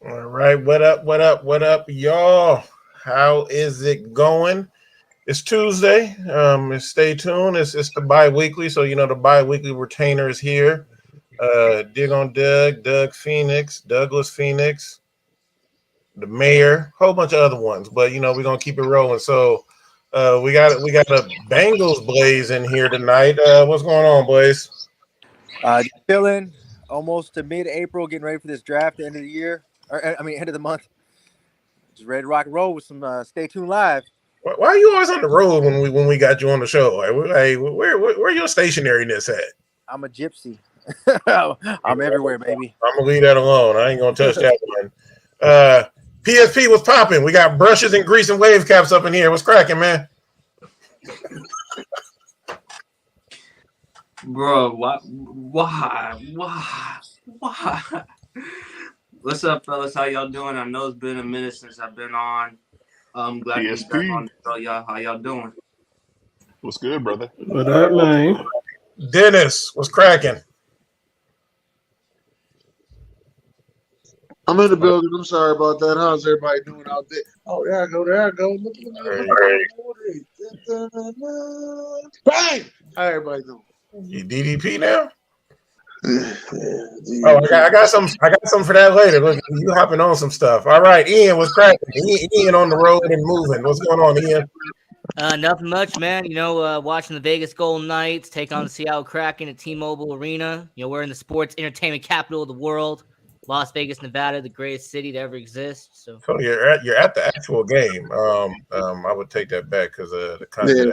All right, what up, what up, what up, y'all? How is it going? It's Tuesday. Stay tuned. It's the bi-weekly, so you know the bi-weekly retainer is here. Dig on Doug Phoenix, Douglas Phoenix, the mayor, whole bunch of other ones, but you know we're gonna keep it rolling. So we got a Bengals Blaze in here tonight. What's going on, boys? Chilling, almost to mid-April, getting ready for this draft, the end of the year, end of the month. Just ready to rock and roll with some Stay Tuned Live. Why are you always on the road when we got you on the show? Like, where your stationariness at? I'm a gypsy. I'm everywhere, baby. I'm gonna leave that alone. I ain't gonna touch that one. PSP was popping. We got brushes and grease and wave caps up in here. What's cracking, man? Bro, why? What's up, fellas? How y'all doing? I know it's been a minute since I've been on. I'm glad to be back on the show, y'all. How y'all doing? What's good, brother? What up, man? Dennis, what's cracking? I'm in the building. I'm sorry about that. How's everybody doing out there? Oh, there I go. Look. Bang! How everybody doing? You DDP now? Oh, I got some for that later. Look, you hopping on some stuff. All right, Ian, what's cracking? Ian on the road and moving. What's going on, Ian? Nothing much, man. You know, watching the Vegas Golden Knights take on the Seattle Kraken at T-Mobile Arena. You know, we're in the sports entertainment capital of the world, Las Vegas, Nevada, the greatest city to ever exist. So you're at the actual game. I would take that back because the content. Yeah,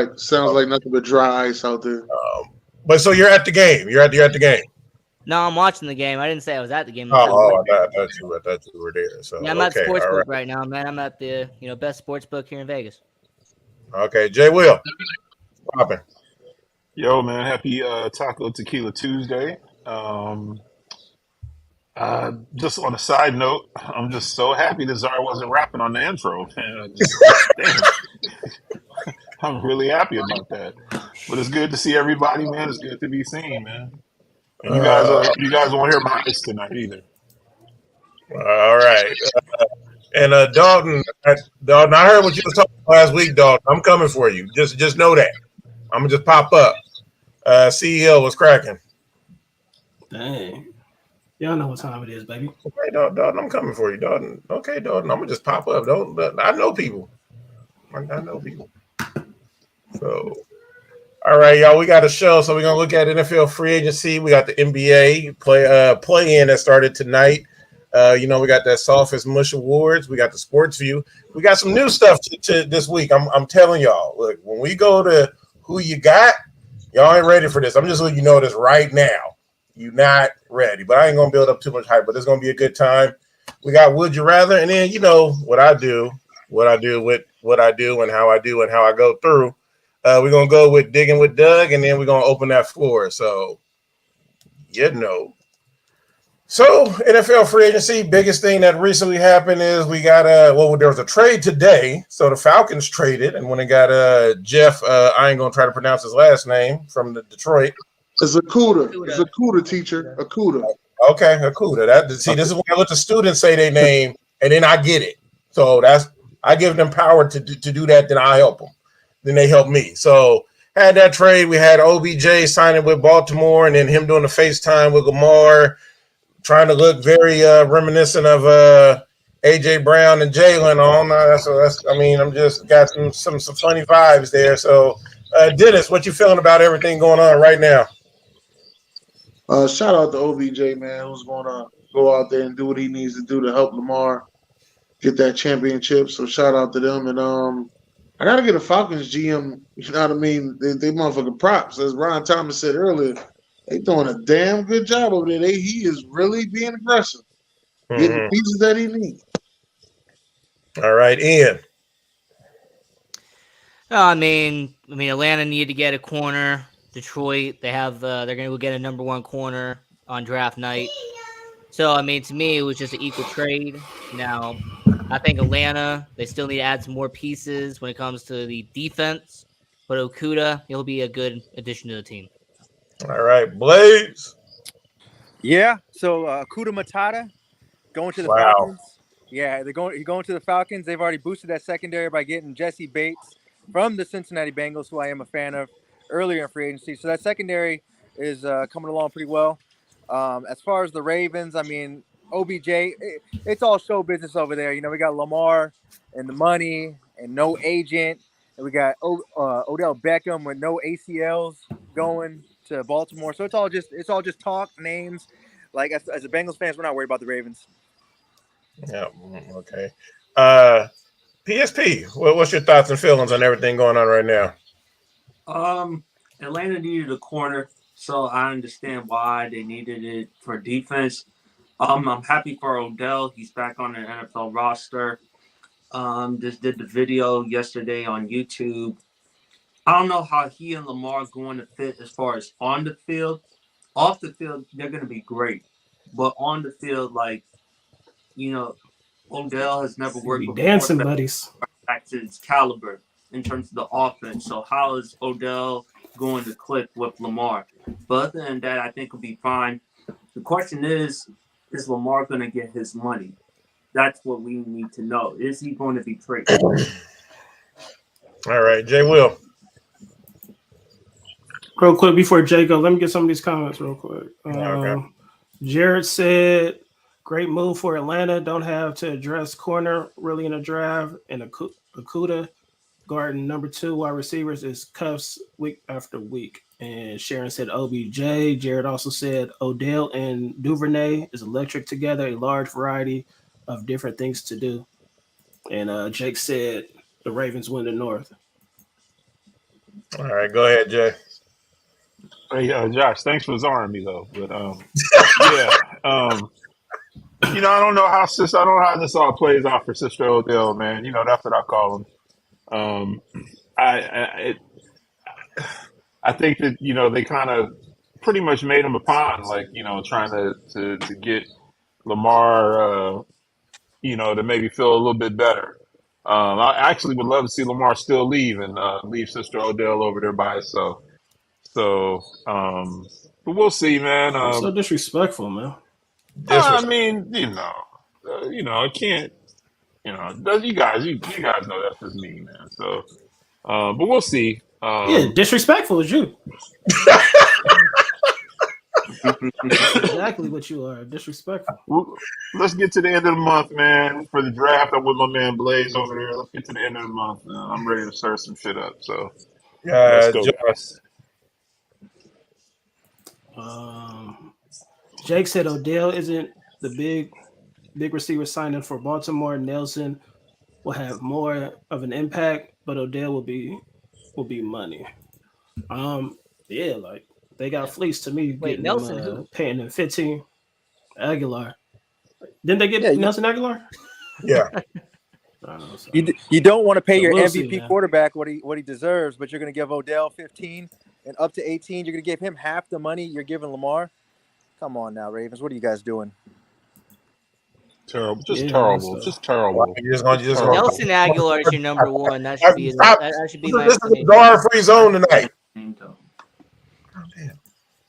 it sounds like nothing but dry ice out there. But so you're at the game. You're at the game. No, I'm watching the game. I didn't say I was at the game. I thought you were there. So yeah, I'm at the sports book right now, man. I'm at the best sports book here in Vegas. Okay, Jay Will. Popping. Yo, man, happy Taco Tequila Tuesday. Just on a side note, I'm just so happy that Czar wasn't rapping on the intro, man. I'm really happy about that. But it's good to see everybody, man. It's good to be seen, man. And you guys won't hear my voice tonight either. All right. And Dalton, I heard what you was talking about last week, Dalton. I'm coming for you. Just know that. I'm gonna just pop up. CEO, what's cracking? Dang. Y'all know what time it is, baby. Okay, Dalton, I'm coming for you, Dalton. Okay, Dalton, I'm gonna just pop up. I know people. I know people. So, all right, y'all, we got a show. So we're gonna look at NFL free agency. We got the NBA play-in that started tonight. We got that Softest Mush Awards. We got the Sports View. We got some new stuff to this week. I'm telling y'all. Look, when we go to who you got, y'all ain't ready for this. I'm just letting you know this right now. You're not ready, but I ain't gonna build up too much hype. But it's gonna be a good time. We got Would You Rather, and then what I do, and how I go through. We're gonna go with Digging with Doug, and then we're gonna open that floor. So, So NFL free agency, biggest thing that recently happened is we got there was a trade today. So the Falcons traded, and when they got Jeff, I ain't gonna try to pronounce his last name, from the Detroit. It's Akuda. It's Akuda, teacher. Akuda. Okay, Akuda. This is when I let the students say their name, and then I get it. So I give them power to do that. Then I help them. Then they help me. So had that trade. We had OBJ signing with Baltimore, and then him doing the FaceTime with Lamar, trying to look very reminiscent of AJ Brown and Jalen on. That's I mean, I'm just got some funny vibes there. So, Dennis, what you feeling about everything going on right now? Shout out to OBJ, man, who's going to go out there and do what he needs to do to help Lamar get that championship. So shout out to them. And I got to get a Falcons GM, you know what I mean? They motherfucking props. As Ron Thomas said earlier, they doing a damn good job over there. He is really being aggressive, getting the pieces that he needs. All right, Ian. I mean, Atlanta needed to get a corner. Detroit, they're going to go get a number 1 corner on draft night. So, I mean, to me, it was just an equal trade. Now, I think Atlanta, they still need to add some more pieces when it comes to the defense. But Okudah, he'll be a good addition to the team. All right, Blaze. Yeah. So Okudah Matata going to the Falcons. Yeah, he's going to the Falcons. They've already boosted that secondary by getting Jesse Bates from the Cincinnati Bengals, who I am a fan of, earlier in free agency. So that secondary is coming along pretty well. As far as the Ravens, I mean, OBJ, it's all show business over there. You know, we got Lamar and the money and no agent. And we got Odell Beckham with no ACLs going to Baltimore. So it's all just talk, names. Like, as a Bengals fans, we're not worried about the Ravens. Yeah, okay. PSP, what's your thoughts and feelings on everything going on right now? Atlanta needed a corner, so I understand why they needed it for defense. I'm happy for Odell. He's back on the NFL roster. Just did the video yesterday on YouTube. I don't know how he and Lamar are going to fit as far as on the field. Off the field, they're going to be great. But on the field, like, you know, Odell has never worked with dancing buddies back to his caliber in terms of the offense. So how is Odell going to click with Lamar? But other than that, I think it'll be fine. The question is Lamar going to get his money? That's what we need to know. Is he going to be traded? All right, Jay Will. real quick before Jay goes, let me get some of these comments real quick. Okay. Jared said, great move for Atlanta. Don't have to address corner really in a draft. And Okudah guarding number 2 wide receivers is cuffs week after week. And Sharon said OBJ. Jared also said Odell and Duvernay is electric together, a large variety of different things to do. And Jake said the Ravens win the North. All right, go ahead, Jay. Hey, Josh, thanks for zarring me though. But you know, I don't know how this all plays out for Sister Odell, man. You know, that's what I call him. I think that, you know, they kind of pretty much made him a pawn, like, you know, trying to get Lamar, you know, to maybe feel a little bit better. I actually would love to see Lamar still leave and leave Sister Odell over there by herself. So, but we'll see, man. So disrespectful, man. I mean, you know, it can't, you know, you guys know that's just me, man. So, but we'll see. Yeah, disrespectful is you. Exactly what you are, disrespectful. Let's get to the end of the month, man. For the draft, I'm with my man Blaze over there. Let's get to the end of the month, man. I'm ready to stir some shit up. So, let's go, guys. Jake said Odell isn't the big receiver signing for Baltimore. Nelson will have more of an impact, but Odell will be money. Yeah, like they got fleeced to me. Wait, Nelson paying them 15. Aguilar. Didn't they get Nelson Aguilar? Yeah. You don't want to pay your we'll MVP see, quarterback what he deserves, but you're going to give Odell 15 and up to 18. You're going to give him half the money you're giving Lamar. Come on now, Ravens. What are you guys doing? Terrible. Just terrible. Nelson Aguilar is your number 1. That should be my This is a guard-free zone tonight.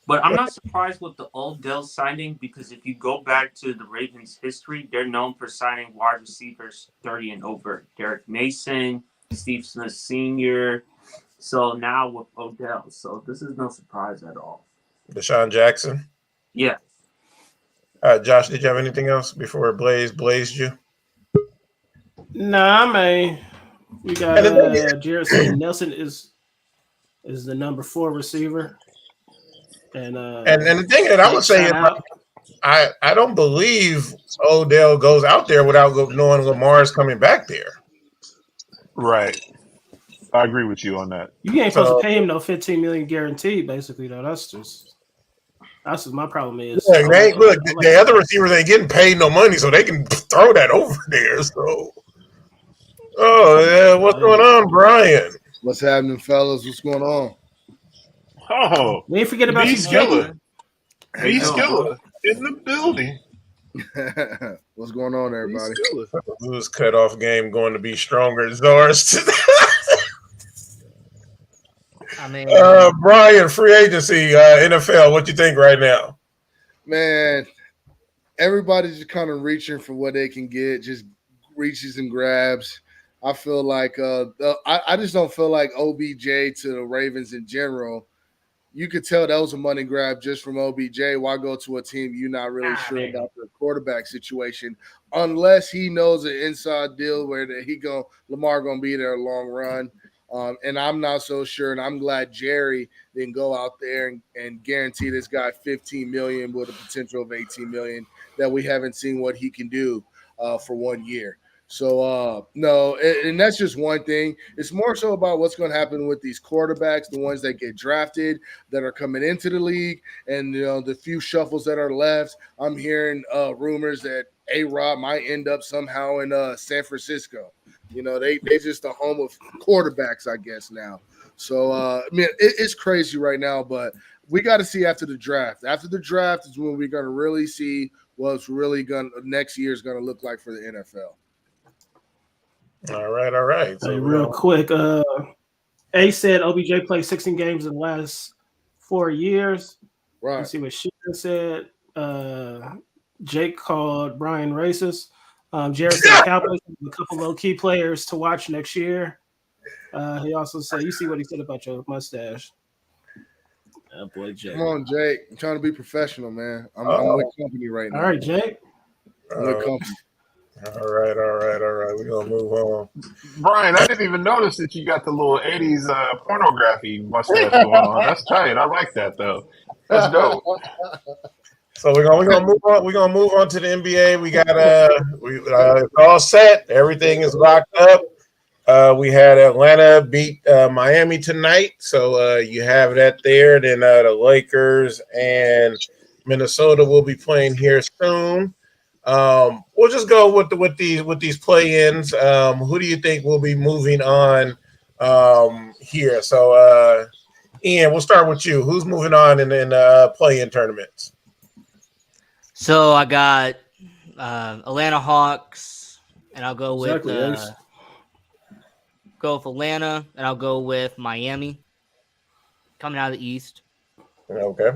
But I'm not surprised with the Odell signing, because if you go back to the Ravens' history, they're known for signing wide receivers 30 and over. Derek Mason, Steve Smith Sr., So now with Odell, so this is no surprise at all. Deshaun Jackson. Yeah. Josh, did you have anything else before Blaze blazed you? Nah, man. We got And the thing is- Jared saying Nelson is the number 4 receiver. And the thing that I would say is, out. I don't believe Odell goes out there without knowing Lamar's coming back there. Right. I agree with you on that. You ain't supposed to pay him no $15 million guaranteed, basically, though. That's what my problem is. Look, the other receivers ain't getting paid no money, so they can throw that over there. So, what's going on, Brian? What's happening, fellas? What's going on? Oh, we ain't forget about B you, Skiller. How B you doing, Skiller in the building. What's going on, everybody? Who's cutoff game going to be stronger? Zars today. I mean, Brian, free agency, NFL. What you think right now? Man, everybody's just kind of reaching for what they can get, just reaches and grabs. I feel like I just don't feel like OBJ to the Ravens in general. You could tell that was a money grab just from OBJ. Why go to a team you're not really sure about the quarterback situation, unless he knows an inside deal where Lamar gonna be there a long run. And I'm not so sure, and I'm glad Jerry didn't go out there and guarantee this guy $15 million with a potential of $18 million that we haven't seen what he can do for 1 year. So, no, and that's just one thing. It's more so about what's going to happen with these quarterbacks, the ones that get drafted, that are coming into the league, and the few shuffles that are left. I'm hearing rumors that A-Rod might end up somehow in San Francisco. They just the home of quarterbacks, I guess, now. So, I mean, it's crazy right now, but we got to see after the draft. After the draft is when we're going to really see what's really next year is going to look like for the NFL. All right. So real quick, A said OBJ played 16 games in the last 4 years. Right. Let's see what Sheeran said. Jake called Brian racist. Jared said Cowboys have a couple low key players to watch next year. He also said, you see what he said about your mustache. Boy, Jake. Come on, Jake. I'm trying to be professional, man. I'm with company right now. All right, Jake. I'm with company. All right. We're going to move on. Brian, I didn't even notice that you got the little 80s pornography mustache going on. That's tight. I like that, though. That's dope. So we're gonna move on. We're gonna move on to the NBA. We got it's all set. Everything is locked up. We had Atlanta beat Miami tonight, so you have that there. Then the Lakers and Minnesota will be playing here soon. We'll just go with these play-ins. Who do you think will be moving on here? So Ian, we'll start with you. Who's moving on in play-in tournaments? So I got Atlanta Hawks, and I'll go with Atlanta, and I'll go with Miami coming out of the East. Okay.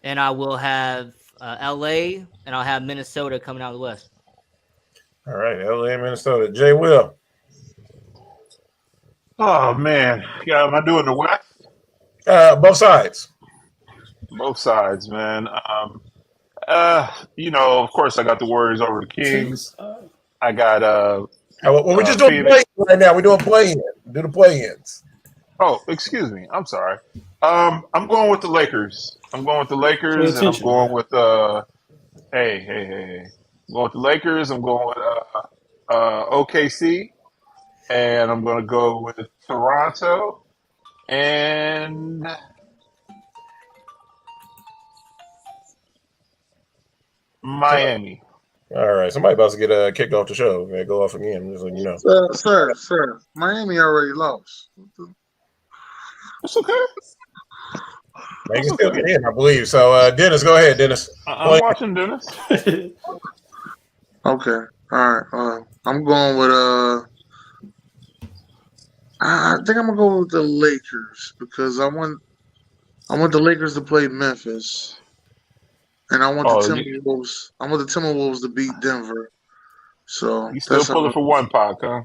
And I will have LA, and I'll have Minnesota coming out of the West. All right, LA and Minnesota. Jay Will. Oh, man. Yeah, am I doing the West? Both sides. Both sides, man. Of course, I got the Warriors over the Kings. I got we're just doing play right now. We're doing play-in. Do the play-ins. Oh, excuse me. I'm sorry. I'm going with the Lakers. I'm going with the Lakers, and I'm going with hey. I'm going with the Lakers. I'm going with OKC, and I'm going to go with Toronto and Miami. All right, somebody about to get kicked off the show. They go off again, just so you know. Sir, Miami already lost. It's okay. They can still get in, I believe. So, Dennis, go ahead, Dennis. I'm watching Dennis. Okay, all right. I'm going with I think I'm gonna go with the Lakers because I want the Lakers to play Memphis. And I want the Timberwolves. I want the Timberwolves to beat Denver. So you still pulling for one pack, huh?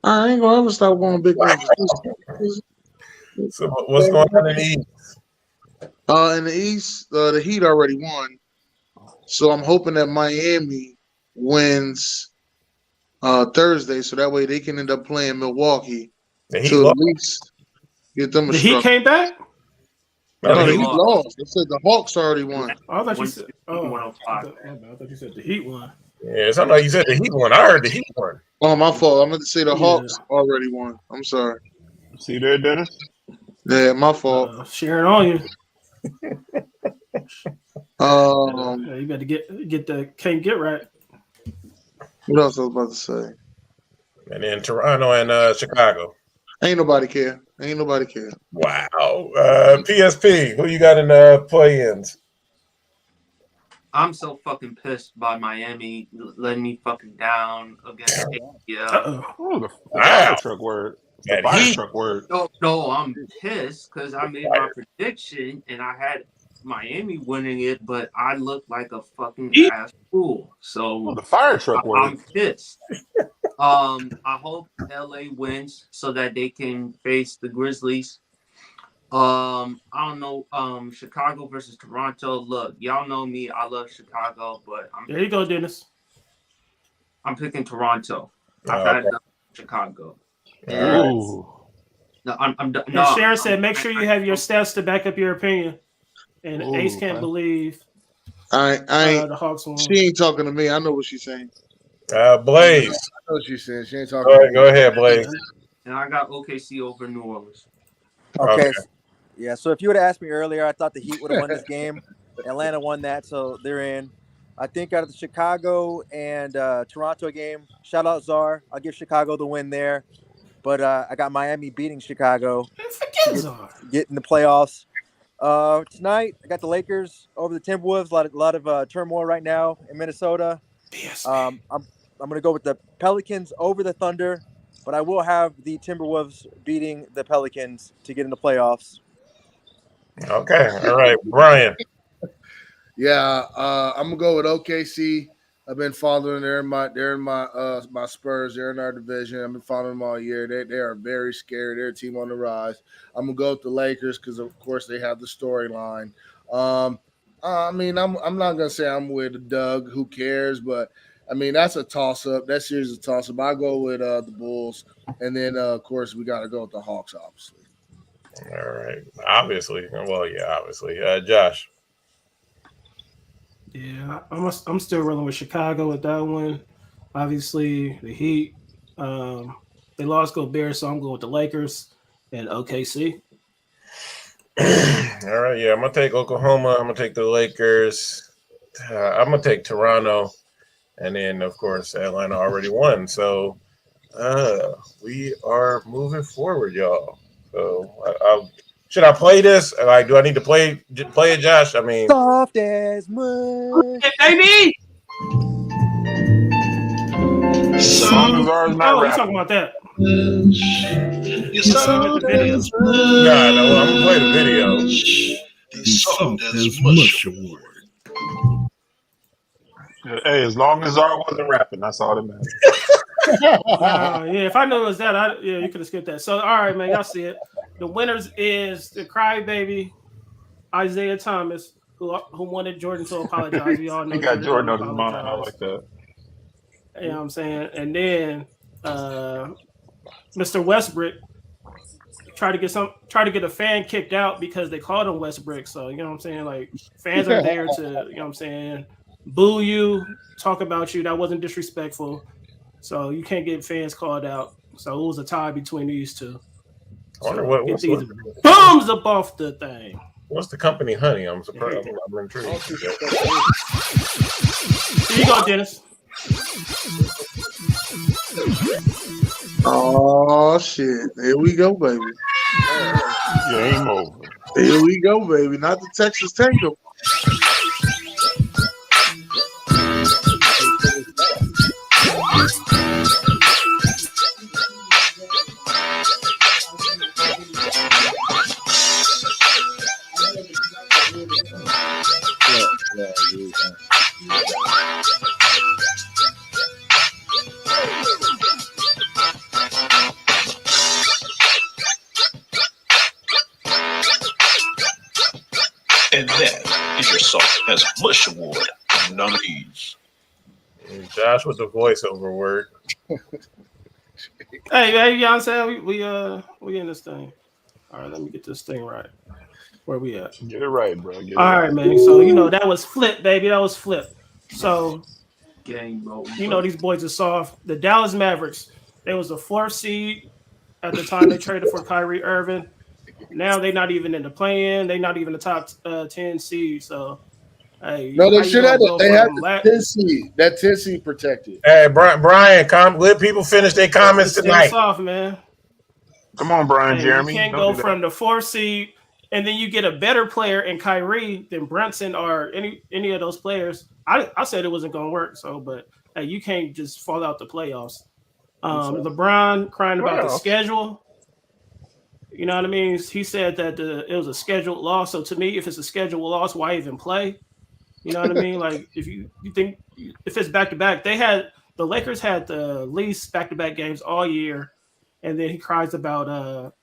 I ain't gonna ever stop going big Wow. numbers. So what's going on in the East? In the East, the Heat already won. So I'm hoping that Miami wins Thursday, so that way they can end up playing Milwaukee The Heat to at lost. least get them a The Heat struggle. came back. No, No, the the Heat Heat lost. They said the Hawks already won. Oh, I thought you said. Oh, I 105. thought you said the Heat won. Yeah, it sounded like you said the Heat won. I heard the Heat won. Oh, my fault. I meant to say the Yeah. Hawks already won. I'm sorry. See there, Dennis? Yeah, my fault. Sharing on you. Um, You better get the can't get right. what else I was about to say? And then Toronto and Chicago. Ain't nobody care. Ain't nobody care. Wow. PSP, who you got in play-ins? I'm so fucking pissed by Miami letting me fucking down against ATL. Uh-oh. Oh, the Wow. fire truck word. The That fire Heat. truck word. No, I'm pissed because I made my prediction and I had Miami winning it, but I looked like a fucking ass fool. Oh, So the fire truck word. I'm pissed. I hope LA wins so that they can face the Grizzlies. I don't know. Chicago versus Toronto. Look, y'all know me. I love Chicago, but There you go, Dennis. I'm picking Toronto. I've Oh, had okay. enough of Chicago. Ooh. No, I'm And no. Sharon said, make sure you have your stats to back up your opinion. And Ooh, Ace can't okay. believe I ain't. the Hawks won. She ain't talking to me. I know what she's saying. Blaze. I know what she's saying. She ain't All talking. right, go ahead, Blaze. And I got OKC over New Orleans. Okay. Okay. Yeah. So if you would have asked me earlier, I thought the Heat would have won this game. Atlanta won that, so they're in. I think out of the Chicago and Toronto game, shout out Czar. I'll give Chicago the win there. But I got Miami beating Chicago, Man, forget Czar. get in the playoffs. Tonight, I got the Lakers over the Timberwolves. A lot of turmoil right now in Minnesota. I'm going to go with the Pelicans over the Thunder, but I will have the Timberwolves beating the Pelicans to get in the playoffs. Okay. All right, Brian. Yeah, I'm gonna go with OKC. I've been following. They're in my Spurs. They're in our division. I've been following them all year. They are very scary. They're a team on the rise. I'm gonna go with the Lakers because of course they have the storyline. I mean, I'm not gonna say I'm with Doug. Who cares? But I mean, that's a toss up. That series is a toss up. I go with the Bulls, and then of course we got to go with the Hawks, obviously. All right. Obviously. Well, yeah, obviously. Josh. Yeah, I'm still rolling with Chicago with that one. Obviously, the Heat. They lost Gobert, so I'm going with the Lakers and OKC. All right. Yeah, I'm going to take Oklahoma. I'm going to take the Lakers. I'm going to take Toronto. And then, of course, Atlanta already won. So we are moving forward, y'all. So should I play this? Like, do I need to play it, Josh? I mean, Soft as mud. Baby! As long as ours not Oh, you rapping. talking about that? Soft the video. as no, I'm gonna play the video. Soft as mush award. Hey, as long as ours wasn't rapping, that's all that matters. Yeah, if I knew it was that, you could have skipped that. So, all right, man, y'all see it. The winners is the crybaby Isaiah Thomas, who wanted Jordan to apologize. We all know He got Jordan on his apologized. mind. I like that. You know what I'm saying? And then Mr. Westbrook tried to get a fan kicked out because they called him Westbrook. So, you know what I'm saying? Like, fans are there to, you know what I'm saying, boo you, talk about you. That wasn't disrespectful. So you can't get fans called out. So it was a tie between these two. I wonder So get what's these bums up off the thing. What's the company, honey? I'm surprised. I'm intrigued. Here you go, Dennis. Oh shit! Here we go, baby. Game over. Here we go, baby. Not the Texas Tanker. as much award. None of these. And Josh with the voiceover word. Hey, y'all say we in this thing. All right, let me get this thing right. Where we at? Get it right, bro. Get it All right, man. So that was flip, baby. That was flip. So Game mode. these boys are soft. The Dallas Mavericks, they was the 4th seed at the time they traded for Kyrie Irving. Now they're not even in the play-in. They're not even the top 10 seed. So, hey, No, they should have. They had the 10 seed. That 10 seed protected. Hey, Brian, let people finish their comments tonight. Soft, man. Come on, Brian, Hey, Jeremy. You can't go from the 4th seed, and then you get a better player in Kyrie than Brunson or any of those players. I said it wasn't going to work. So, but hey, you can't just fall out the playoffs. LeBron crying about the schedule. You know what I mean? He said that it was a scheduled loss. So to me, if it's a scheduled loss, why even play? You know what I mean? Like if you think if it's back to back, the Lakers had the least back to back games all year, and then he cries about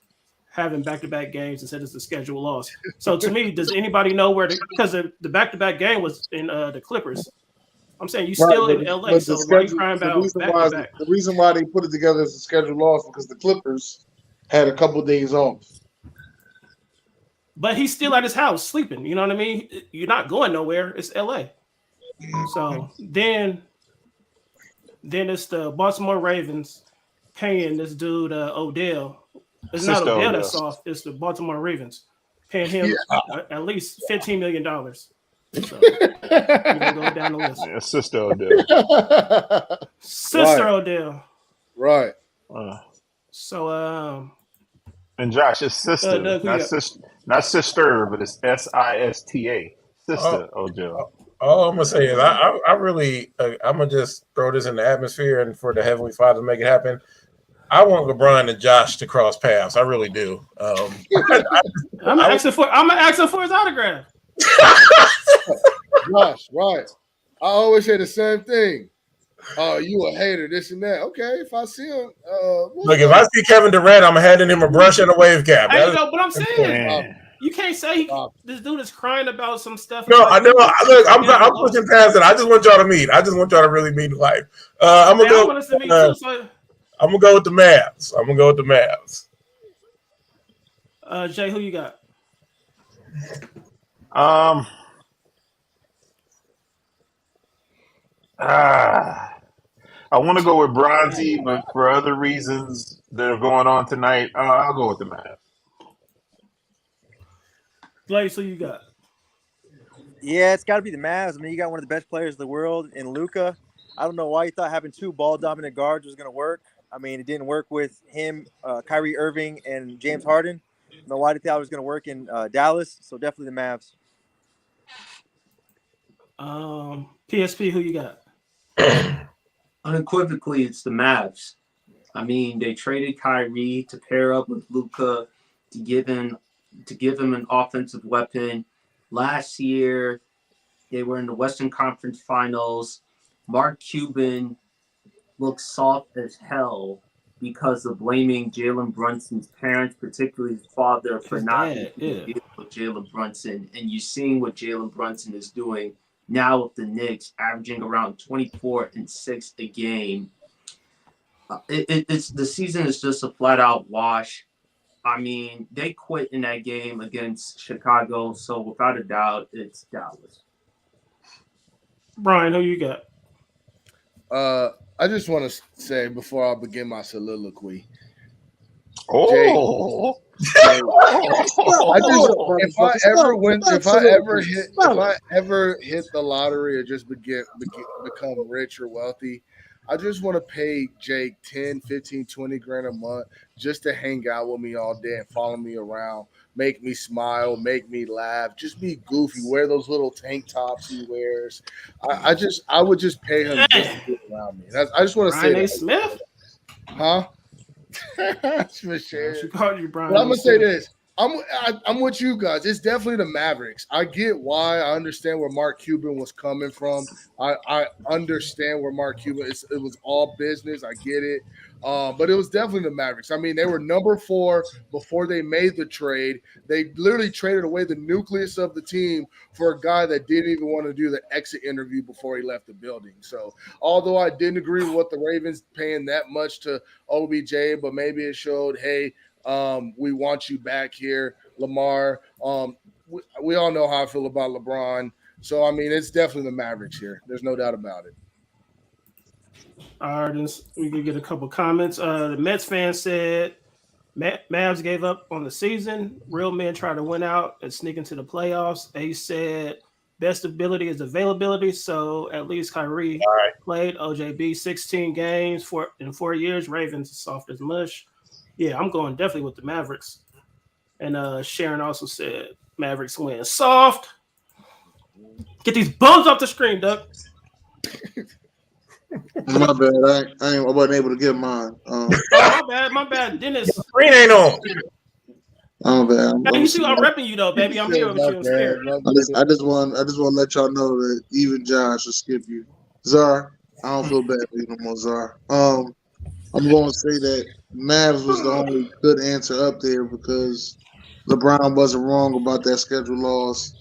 having back to back games and said it's a scheduled loss. So to me, does anybody know where because the back to back game was in the Clippers? I'm saying you still in LA, so why are you crying about back-to-back? The reason why they put it together as a scheduled loss because the Clippers had a couple days off. But he's still at his house sleeping. You know what I mean? You're not going nowhere. It's LA. So then it's the Baltimore Ravens paying this dude Odell. It's not Odell that's soft. It's the Baltimore Ravens paying him at least $15 million. So, you can go down the list. Yeah, Sister Odell. Sister Odell. Right. So and Josh, it's sister, not sister, but it's SISTA. Sister Odell. All I'm gonna say is I really I'm gonna just throw this in the atmosphere and for the Heavenly Father to make it happen. I want LeBron and Josh to cross paths. I really do. I'm asking for his autograph. Josh, right. I always say the same thing. Oh, you a hater, this and that. Okay, if I see him, look, if I see Kevin Durant, I'm handing him a brush and a wave cap. But I'm saying you can't say this dude is crying about some stuff. No, I know. Look, I'm pushing past it. I just want y'all to meet. I just want y'all to really meet in life. I'm gonna go. I'm gonna go with the Mavs. Jay, who you got? I want to go with Bronzy, but for other reasons that are going on tonight, I'll go with the Mavs. Blaze, who you got? Yeah, it's got to be the Mavs. I mean, you got one of the best players in the world in Luka. I don't know why you thought having 2 ball-dominant guards was going to work. I mean, it didn't work with him, Kyrie Irving, and James Harden. I don't know why they thought it was going to work in Dallas. So definitely the Mavs. PSP, who you got? Unequivocally, it's the Mavs. I mean, they traded Kyrie to pair up with Luka to give him an offensive weapon. Last year, they were in the Western Conference Finals. Mark Cuban looked soft as hell because of blaming Jalen Brunson's parents, particularly his father, for not dealing with Jalen Brunson. And you're seeing what Jalen Brunson is doing now with the Knicks, averaging around 24 and 6 a game. It's the season is just a flat out wash. I mean, they quit in that game against Chicago, so without a doubt, it's Dallas. Brian, who you got? I just want to say before I begin my soliloquy. Oh. If I ever hit the lottery or just become rich or wealthy, I just want to pay Jake 10, 15, 20 grand a month just to hang out with me all day and follow me around, make me smile, make me laugh, just be goofy, wear those little tank tops he wears. I would just pay him just to be around me. I just want to say Brian A. Smith? Huh? For sure. She called you Brian. But I'm gonna say this. I'm with you guys. It's definitely the Mavericks. I get why. I understand where Mark Cuban was coming from. I understand where Mark Cuban is. It was all business. I get it. But it was definitely the Mavericks. I mean, they were number 4 before they made the trade. They literally traded away the nucleus of the team for a guy that didn't even want to do the exit interview before he left the building. So, although I didn't agree with what the Ravens paying that much to OBJ, but maybe it showed, hey, we want you back here, Lamar. We all know how I feel about LeBron. So, I mean, it's definitely the Mavericks here. There's no doubt about it. All right, we can get a couple comments. The Mets fan said Mavs gave up on the season. Real men try to win out and sneak into the playoffs. Ace said best ability is availability. So at least Kyrie played. OJB 16 games in 4 years. Ravens soft as mush. Yeah, I'm going definitely with the Mavericks. And Sharon also said Mavericks win. Soft. Get these bums off the screen, Doug. My bad. I wasn't able to get mine. My bad. Dennis. Screen ain't on. I'm bad. You see, I'm repping you though, baby. I'm here with you in spirit. I just want to let y'all know that even Josh will skip you. Czar, I don't feel bad for you no more, Czar. I'm going to say that Mavs was the only good answer up there because LeBron wasn't wrong about that schedule loss,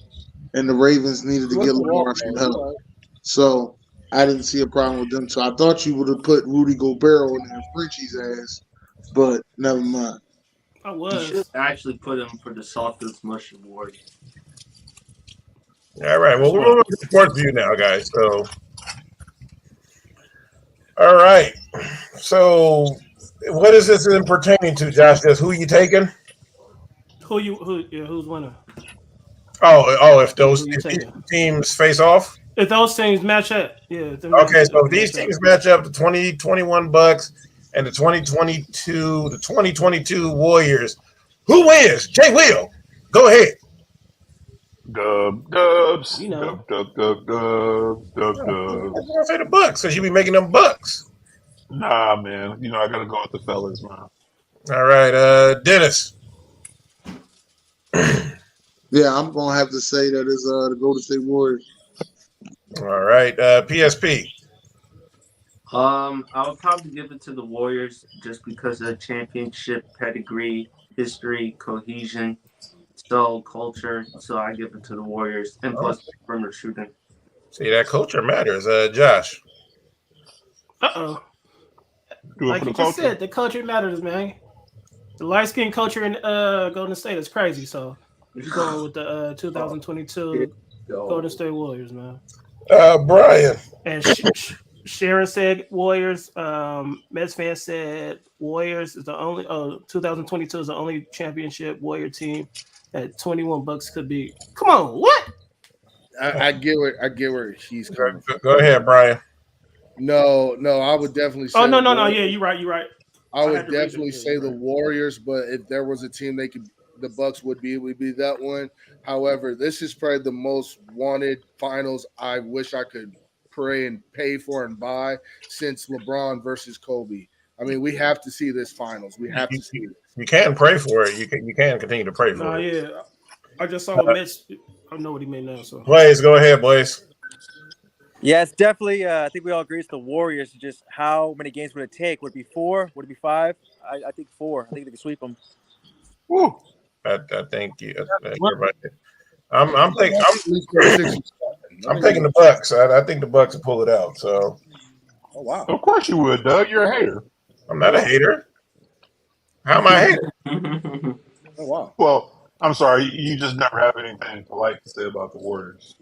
and the Ravens needed to get Lamar some help. So I didn't see a problem with them. So I thought you would have put Rudy Gobert in there, Frenchie's ass, but never mind. I You was. should actually put him for the softest mush award. All right. Well, we're going to sports view now, guys. So, all right. So, what is this in pertaining to, Josh? Just who you taking? Who's winning? If those teams face off. If those teams match up, yeah. Okay, so if these teams match up, the 2021 Bucks and the 2022 Warriors, who wins? Jay Will, go ahead. Dubs. You know. Dubs. I was gonna say the Bucks because you be making them Bucks. Nah, man. You know I gotta go with the fellas, man. All right, Dennis. Yeah, I'm gonna have to say that is the Golden State Warriors. All right, PSP. I would probably give it to the Warriors just because of the championship pedigree, history, cohesion, culture. So I give it to the Warriors, and plus perimeter shooting. See, that culture matters. Josh. Uh-oh. Do it Like for you the just culture. said, the culture matters, man. The light-skinned culture in Golden State is crazy, so you're going with the 2022 Golden State Warriors, man. Brian. And Sharon said Warriors. Mets fan said Warriors is the only. 2022 is the only championship Warrior team that 21 Bucks could be. Come on, what? I get where he's coming from. Go ahead, Brian. No, I would definitely say. Oh no. Yeah, you're right. I would definitely say the Warriors, but if there was a team the Bucks would be that one. However, this is probably the most wanted finals I wish I could pray and pay for and buy since LeBron versus Kobe. I mean, we have to see this finals. We have to see it. You can pray for it. You can continue to pray for it. Yeah. I just saw the Mets. I know what he meant now. So Blaze, go ahead, Blaze. Yeah, it's definitely. I think we all agree it's the Warriors. Just how many games would it take? Would it be 4? Would it be 5? I think 4. I think they can sweep them. Woo. I think you're right. I'm taking the Bucks. I think the Bucks will pull it out. So, oh wow, of course you would, Doug. You're a hater. I'm not a hater. How am I a hater? oh wow. Well, I'm sorry. You just never have anything polite to say about the Warriors.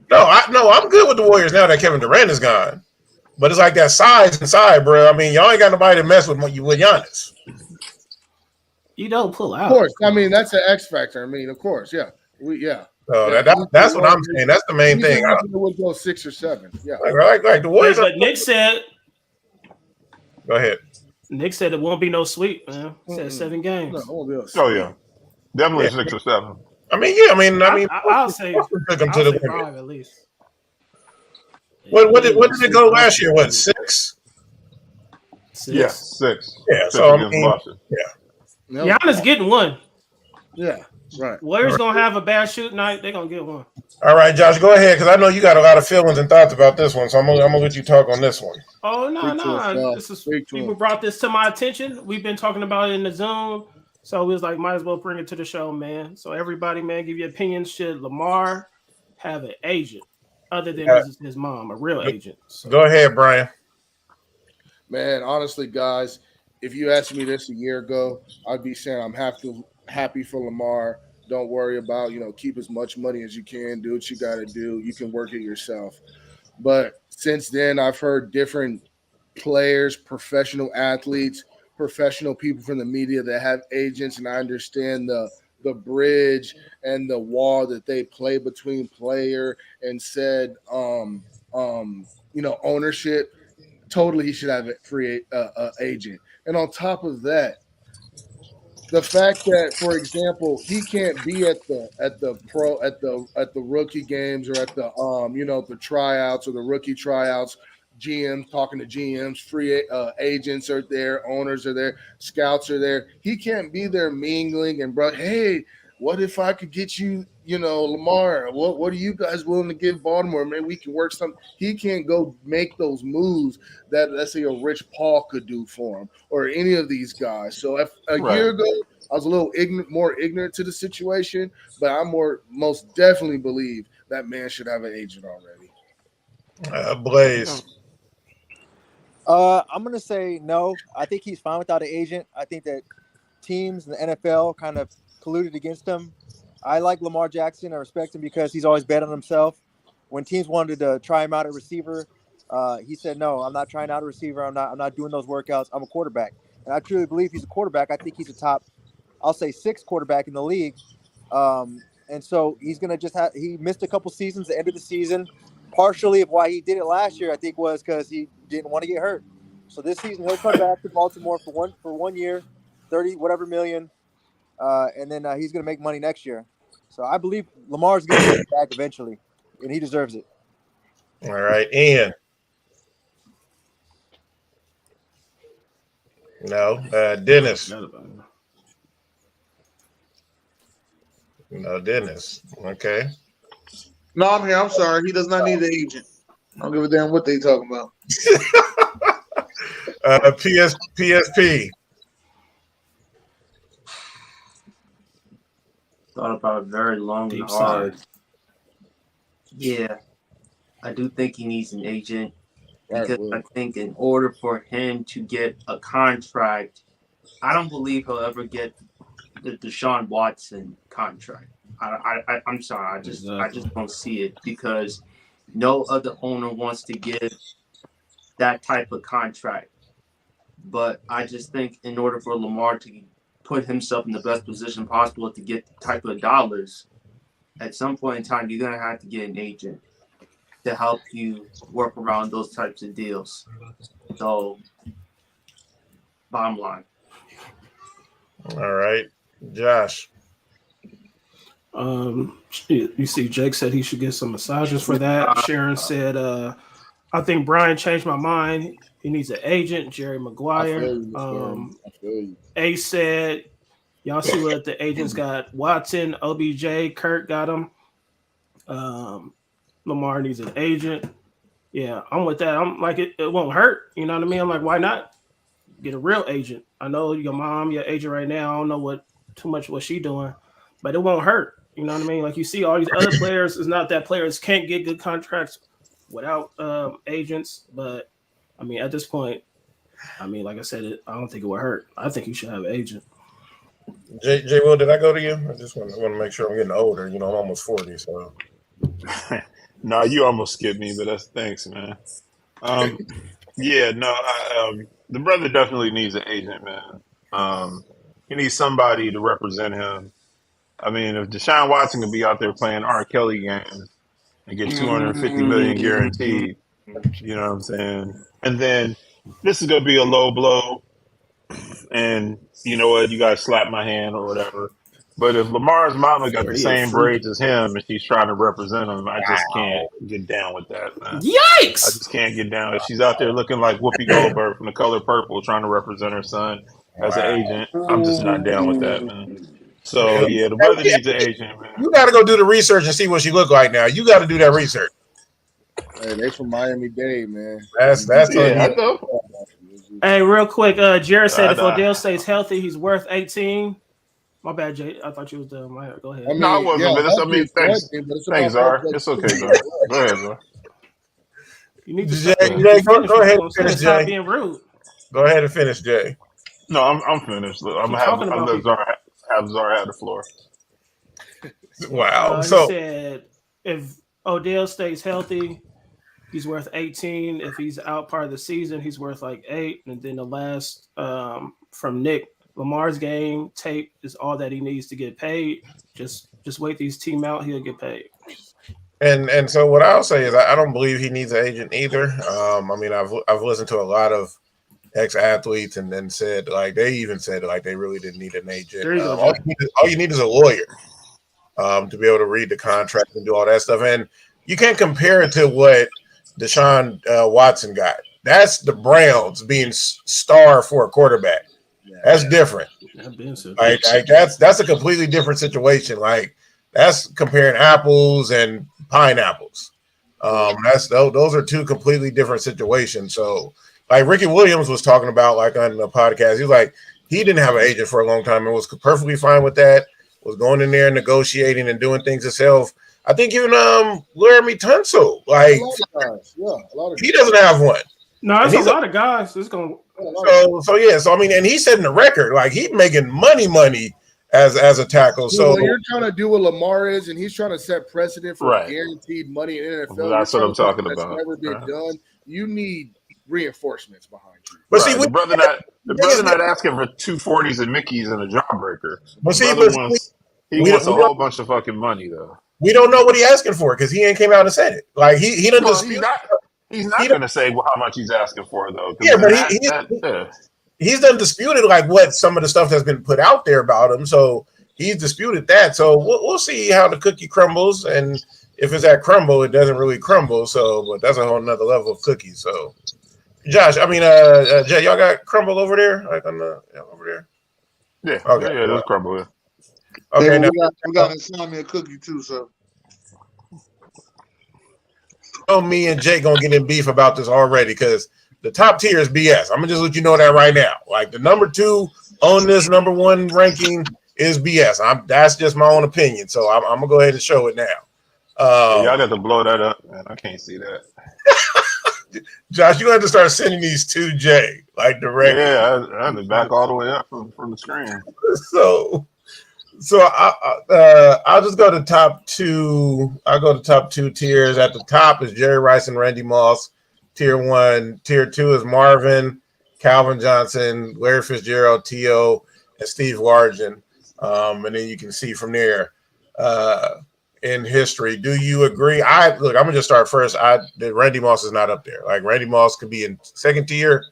No, I'm good with the Warriors now that Kevin Durant is gone. But it's like that size inside, bro. I mean, y'all ain't got nobody to mess with Giannis. you don't pull out. Of course, I mean that's an X factor. I mean, of course, yeah, So that's what I'm saying. That's the main thing. Would go 6 or 7. Yeah, like the Warriors. But Nick said. Go ahead. Nick said it won't be no sweep, man. He said 7 games. No, it won't be a Oh yeah, definitely 6 or 7. I mean, I'll say took them to the 5 at least. What did it go last year? What, 6? 6. Yeah, 6. Yeah, 6 so I against mean, Boston. yeah. Giannis getting 1. Yeah, right. Warriors gonna have a bad shoot night. They're gonna get one. All right, Josh, go ahead because I know you got a lot of feelings and thoughts about this one, so I'm gonna let you talk on this one. Oh no, Speak to us, no! Sal. This is Speak to people us. brought this to my attention. We've been talking about it in the Zoom, so we was like, might as well bring it to the show, man. So everybody, man, give your opinions. Should Lamar have an agent other than his mom, a real agent? So, Go ahead, Brian. Man, honestly, guys, if you asked me this a year ago, I'd be saying I'm happy for Lamar. Don't worry about, keep as much money as you can. Do what you got to do. You can work it yourself. But since then, I've heard different players, professional athletes, professional people from the media that have agents, and I understand the bridge and the wall that they play between player and said, ownership. Totally, he should have a free agent. And on top of that, the fact that, for example, he can't be at the rookie games or at the the tryouts or the rookie tryouts. GMs talking to GMs, free agents are there, owners are there, scouts are there. He can't be there mingling and hey, what if I could get you, Lamar? What are you guys willing to give Baltimore? Man, we can work something. He can't go make those moves that, let's say, a Rich Paul could do for him or any of these guys. So if a year ago, I was a little more ignorant to the situation, but I most definitely believe that man should have an agent already. Blaze. I'm gonna say no. I think he's fine without an agent. I think that teams in the NFL kind of colluded against him. I like Lamar Jackson. I respect him because he's always bet on himself. When teams wanted to try him out at receiver, he said, "No, I'm not trying out a receiver. I'm not doing those workouts. I'm a quarterback." And I truly believe he's a quarterback. I think he's a top, I'll say, 6 quarterback in the league. And so he's gonna he missed a couple seasons. The end of the season, partially of why he did it last year, I think, was because he didn't want to get hurt. So this season he'll come back to Baltimore for 1 year, 30 whatever million. And then he's going to make money next year. So I believe Lamar's going to get back eventually, and he deserves it. All right, Ian. No. Dennis. No, Dennis. Okay. No, I'm here. I'm sorry. He does not need an agent. I don't give a damn what they talking about. PSP. Thought about it very long Deep and hard. side. Yeah, I do think he needs an agent Right, because Will. I think in order for him to get a contract, I don't believe he'll ever get the Deshaun Watson contract. I'm sorry, I just don't see it because no other owner wants to give that type of contract. But I just think in order for Lamar to put himself in the best position possible to get the type of dollars, at some point in time, you're going to have to get an agent to help you work around those types of deals. So, bottom line. All right. Josh. You see, Jake said he should get some massages for that. Sharon said, I think Brian changed my mind. He needs an agent, Jerry Maguire. I feel you. Ace said, y'all see what the agents got? Watson, OBJ, Kurt got him. Lamar needs an agent. Yeah, I'm with that. I'm like, it won't hurt. You know what I mean? I'm like, why not get a real agent? I know your mom, your agent right now. I don't know too much what she doing, but it won't hurt. You know what I mean? Like you see all these other players. It's not that players can't get good contracts without agents, but I mean, at this point, I mean, like I said, I don't think it would hurt. I think you should have an agent. J. Will, did I go to you? I just want to make sure I'm getting older. I'm almost 40, so. No, you almost skipped me, but that's thanks, man. Yeah, no, the brother definitely needs an agent, man. He needs somebody to represent him. I mean, if Deshaun Watson could be out there playing R. Kelly games and get $250 million guaranteed, you know what I'm saying? And then this is gonna be a low blow, and you know what? You guys slap my hand or whatever. But if Lamar's mama got the same braids as him and she's trying to represent him, I just can't get down with that, man. Yikes! I just can't get down. If she's out there looking like Whoopi Goldberg from The Color Purple trying to represent her son as an agent, I'm just not down with that, man. So yeah, the brother needs an agent, man. You got to go do the research and see what she look like now. You got to do that research. Hey, they from Miami-Dade, man. That's Yeah, I on you. know. Hey, real quick, Jared said I if know. Odell stays healthy, he's worth 18. My bad, Jay. I thought you was done. Go ahead. I mean, No, I wasn't, but thanks. but it's Thanks, about Zara. It's okay, Zara. Go ahead, Zara. You need to Jay, stop. Jay, go ahead and finish, Stop Jay. being rude. Go ahead and finish, Jay. No, I'm finished. Look, I'm Keep gonna talking I'll about let people. Zara have the floor. Wow. He So said if Odell stays healthy, he's worth 18. If he's out part of the season, he's worth like 8. And then the last from Nick, Lamar's game tape is all that he needs to get paid. Just wait these team out, he'll get paid. and so what I'll say is I don't believe he needs an agent either. I mean, I've listened to a lot of ex-athletes and then said like they even said like they really didn't need an agent. There you go, All you need is a lawyer to be able to read the contract and do all that stuff. And you can't compare it to what Deshaun Watson got. That's the Browns being star for a quarterback. That's different. Like that's a completely different situation. Like that's comparing apples and pineapples. Those are two completely different situations. So like Ricky Williams was talking about like on the podcast, he was like he didn't have an agent for a long time and was perfectly fine with that. Was going in there negotiating and doing things himself. I think even Laramie Tunsil, like he doesn't have one. No, there's a lot of guys. It's going. So I mean, and he's setting the record. Like he's making money as a tackle. So what you're trying to do with Lamar is, and he's trying to set precedent for guaranteed money in NFL. That's what I'm talking about. That's never been done. You need reinforcements behind you. But see, the brother not asking for 240s and Mickeys and a jawbreaker. But see, he wants a whole bunch of fucking money though. We don't know what he's asking for because he ain't came out and said it. Like he doesn't dispute. He's not going to say how much he's asking for though. Yeah, but he's done disputed like what some of the stuff that's been put out there about him. So he's disputed that. So we'll see how the cookie crumbles, and if it's at crumble, it doesn't really crumble. So, but that's a whole nother level of cookies. So, Josh, I mean, Jay, y'all got crumble over there, like on the over there. Yeah. Okay. Yeah, that's crumble. Yeah. Okay. Hey, now, we got to sign me a cookie too. So. Me and Jay gonna get in beef about this already because the top tier is BS. I'm gonna just let you know that right now. Like the number 2 on this number 1 ranking is BS. That's just my own opinion. So I'm gonna go ahead and show it now. Y'all got to blow that up, man. I can't see that. Josh, you have to start sending these to Jay like directly. Yeah, I had to back all the way up from the screen. So I'll just go to top 2. I'll go to top 2 tiers. At the top is Jerry Rice and Randy Moss. Tier 1. Tier 2 is Marvin, Calvin Johnson, Larry Fitzgerald, T.O., and Steve Largent. And then you can see from there in history. Do you agree? I'm gonna just start first. Randy Moss is not up there. Like Randy Moss could be in second tier.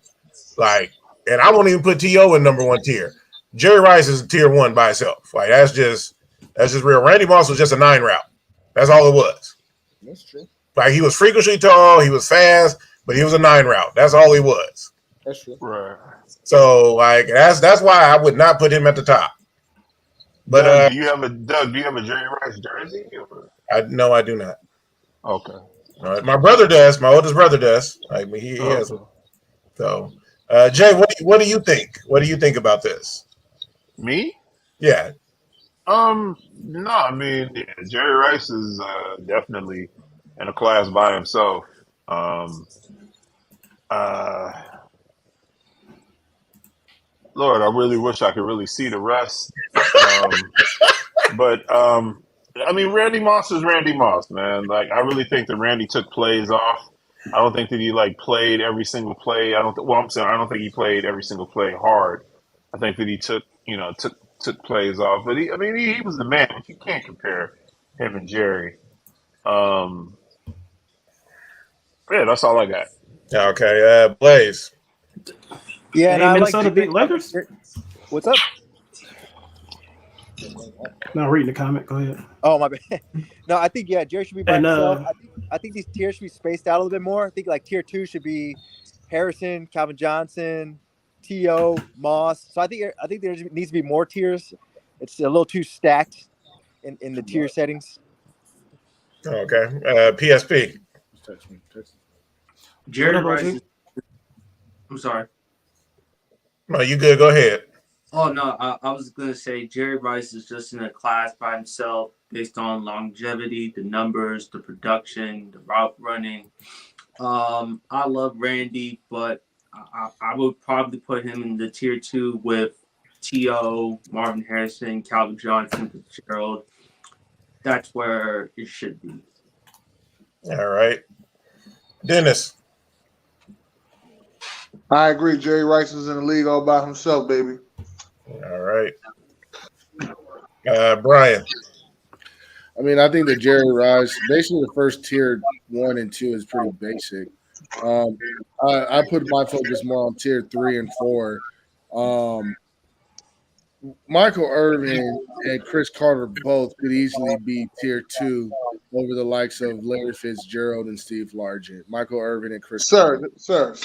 Like, and I won't even put T.O. in number 1 tier. Jerry Rice is tier 1 by itself. Like that's just real. Randy Moss was just a 9 route. That's all it was. That's true. Like he was freakishly tall, he was fast, but he was a 9 route. That's all he was. That's true. Right. So like that's why I would not put him at the top. But Doug, do you have a Jerry Rice jersey? No, I do not. Okay. All right. My brother does. My oldest brother does. Like he has one. So Jay, what do you think? What do you think about this? Me? Yeah. No, I mean, Jerry Rice is definitely in a class by himself. Lord, I really wish I could really see the rest. But I mean, Randy Moss is Randy Moss, man. Like, I really think that Randy took plays off. I don't think that he played every single play. I don't think he played every single play hard. I think that he took plays off. But he was the man. You can't compare him and Jerry. Yeah, that's all I got. Okay, Blaze. Yeah, and I Minnesota beat Lakers. What's up? Not reading the comment. Go ahead. Oh my bad. No, I think Jerry should be by himself. And I think these tiers should be spaced out a little bit more. I think like tier 2 should be Harrison, Calvin Johnson, T.O., Moss. So I think there needs to be more tiers it's a little too stacked in the tier settings. Okay. PSP. Jerry What about Rice. you? I'm sorry. No, you good. Go ahead. Oh no, I was gonna say Jerry Rice is just in a class by himself based on longevity, the numbers, the production, the route running. I love Randy, but I would probably put him in the tier 2 with T.O., Marvin Harrison, Calvin Johnson, Fitzgerald. That's where it should be. All right. Dennis. I agree. Jerry Rice is in the league all by himself, baby. All right. Brian. I mean, I think that Jerry Rice, basically the first tier 1 and 2 is pretty basic. I put my focus more on tier 3 and 4. Michael Irvin and Chris Carter both could easily be tier 2 over the likes of Larry Fitzgerald and Steve Largent. Michael Irvin and Chris Carter. Sir.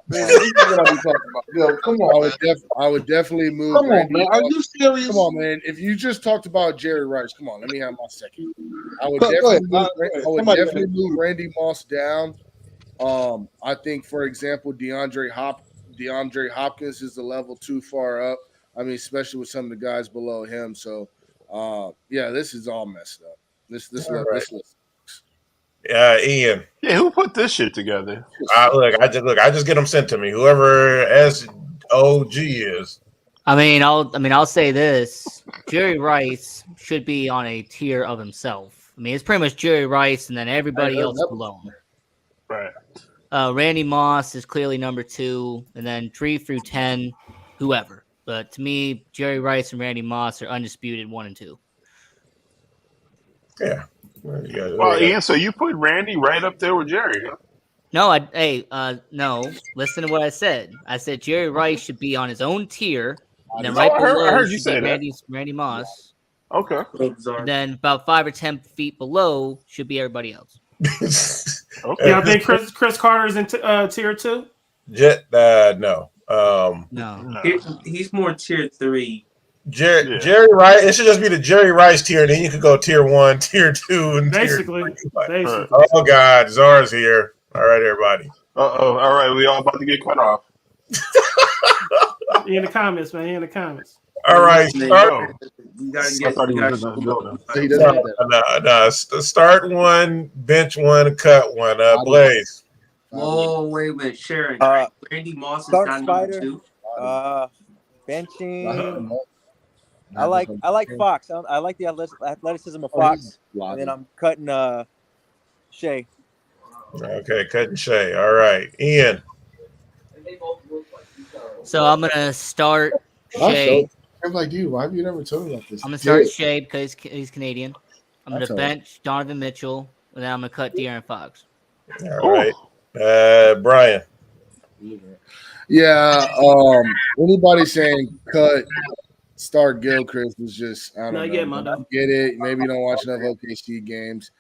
Man, this is what I be talking about. Yo, come on, I would definitely move. Come on, man. Are you serious? Come on, man. If you just talked about Jerry Rice, come on, let me have my second. I would Go ahead. definitely move Randy Moss down. I think, for example, DeAndre Hopkins is a level too far up. I mean, especially with some of the guys below him. So, yeah, this is all messed up. This list. Ian. Yeah, who put this shit together? I just get them sent to me. Whoever SOG is. I mean, I'll say this: Jerry Rice should be on a tier of himself. I mean, it's pretty much Jerry Rice, and then everybody else below him. Right. Randy Moss is clearly number 2, and then 3 through 10, whoever. But to me, Jerry Rice and Randy Moss are undisputed 1 and 2. Yeah. Well, Ian, so you put Randy right up there with Jerry, huh? No, no. Listen to what I said. I said Jerry Rice should be on his own tier, and then right below I heard you say Randy Moss. Okay. And then about 5 or 10 feet below should be everybody else. Okay. Yeah, I think Chris Carter's in tier 2. No. No. He's more tier 3. Jerry Rice. It should just be the Jerry Rice tier, and then you could go tier 1, tier 2, and Basically. Oh God, Czar's here. All right, everybody. All right, we all about to get cut off. He in the comments, man. He in the comments. All right, start. You gotta I get. thought he was in the building. He doesn't have that. No. Start 1, bench 1, cut 1. Blaze. Whoa, wait a minute, Sharon. Randy Moss is Start not number Spider. 2. Benching. I like Fox. I like the athleticism of Fox. And then I'm cutting Shea. Okay, cutting Shea. All right, Ian. So I'm gonna start Shea. I'm like, dude, why have you never told me about this? I'm gonna start Shea because he's Canadian. I'm That's gonna all right. bench Donovan Mitchell, and then I'm gonna cut De'Aaron Fox. All right, Brian. Yeah. Anybody saying start Gilchrist was just, I don't know. yet, my dog. Get it. Maybe you don't watch enough OKC games.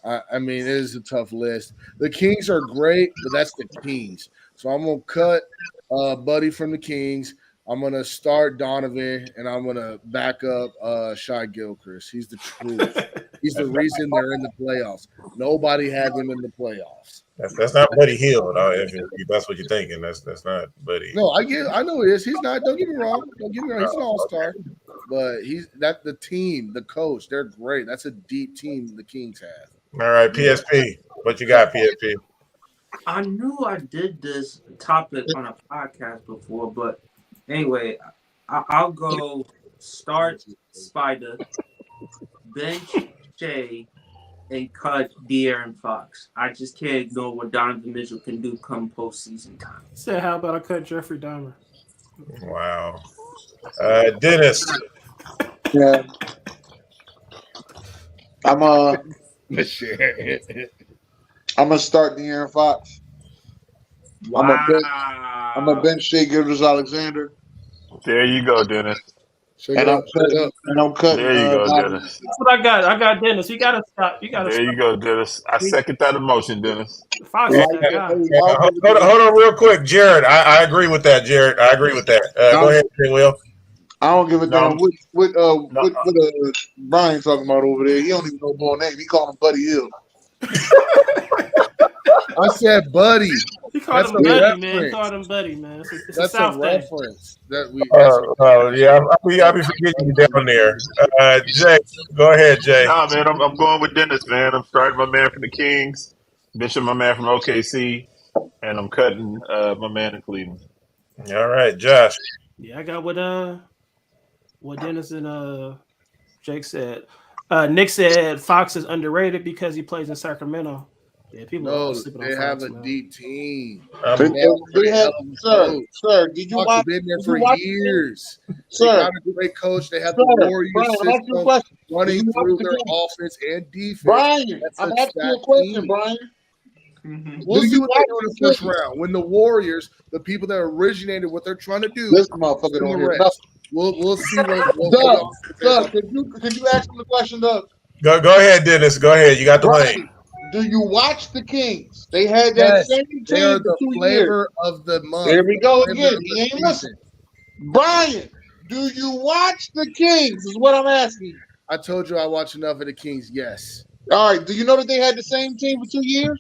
I mean, it is a tough list. The Kings are great, but that's the Kings. So I'm gonna cut Buddy from the Kings. I'm gonna start Donovan, and I'm gonna back up Shai Gilchrist. He's the truth. He's the reason they're in the playoffs. Nobody had them in the playoffs. That's not Buddy Hield. If that's what you're thinking. That's not Buddy. No, I know it is. He's not. Don't get me wrong. He's an all-star, but the team, the coach. They're great. That's a deep team the Kings have. All right, PSP. What you got, PSP? I knew I did this topic on a podcast before, but anyway, I'll go start Spider, bench Shea, and cut De'Aaron Fox. I just can't ignore what Donovan Mitchell can do come postseason time. Said, how about I cut Jeffrey Dahmer? Wow. Dennis. Yeah. I'm gonna start De'Aaron Fox. Wow. I'm a bench Shea Gilgeous-Alexander. There you go, Dennis. And I'm cutting. There you go, Dennis. That's what I got. I got Dennis. You gotta stop. There you go, Dennis. I second that emotion, Dennis. Fox is that guy. Hold on real quick, Jared. I agree with that, Jared. I agree with that. Go ahead, Will. I don't give a No, damn what no, Brian talking about over there. He don't even know boy name. He called him Buddy Hill. I said, buddy. He called That's him a Buddy, man. He reference. called him Buddy, man. It's a That's a South thing. reference. That's Yeah, I'll be forgetting you down there. Jay, go ahead, Jay. nah, man. I'm going with Dennis, man. I'm starting my man from the Kings, Bishop, my man from OKC, and I'm cutting my man in Cleveland. All right, Josh. Yeah, I got what Dennis and Jake said. Nick said Fox is underrated because he plays in Sacramento. Yeah, people are no, sleeping on they Fox, have a man. deep team. They They had, have a coach. sir, did you Fox watch? has been there Did for you watch? years. They Sir, got a great coach. They have the sir, Warriors Brian, I'm asking you a system question. running Did you through watch the their game? offense and defense. Brian, That's I'm a asking you a stacked question, team. Brian. We'll Do see you what they watch do in the the first Kings? round. When the Warriors, the people that originated what they're trying to do, This motherfucker do don't the hear rest. nothing. We'll see what Doug, could you ask him the question, Doug? Go ahead, Dennis. Go ahead. You got the lane. Brian, do you watch the Kings? They had that Yes, same they are team the for 2 years. flavor of the month. There we go Flavor again. of He the ain't season. listening. Brian, do you watch the Kings? Is what I'm asking. I told you I watch enough of the Kings. Yes, All right. Do you know that they had the same team for 2 years?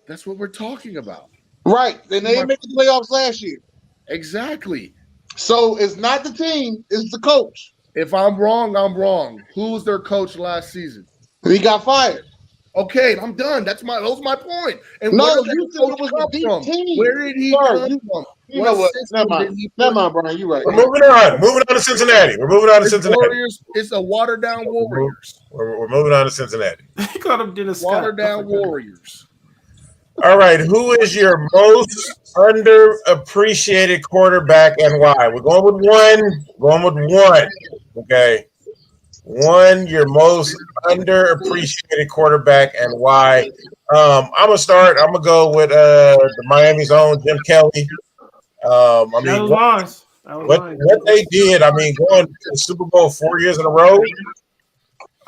that's what we're talking about. Right. And they didn't make the playoffs last year. Exactly. So it's not the team, it's the coach. If I'm wrong, I'm wrong. Who was their coach last season? He got fired. Okay, I'm done. That was my point. And No, where did you that said coach it was come a deep from? team. Where did he Sir, come from? You know what? system Never did mind. he Never put mind, Brian. You're right. We're moving on. Moving on to Cincinnati. We're moving on to It's Cincinnati. Warriors. It's a watered down Warriors. We're moving on to Cincinnati. He called him Dennis Scott. Watered down Warriors. All right. Who is your most underappreciated quarterback and why? We're going with one. Going with one. Okay. One, your most underappreciated quarterback and why. I'm gonna start. I'm gonna go with the Miami's own Jim Kelly. I mean, That was mine. That was mine. what they did. I mean, going to the Super Bowl 4 years in a row.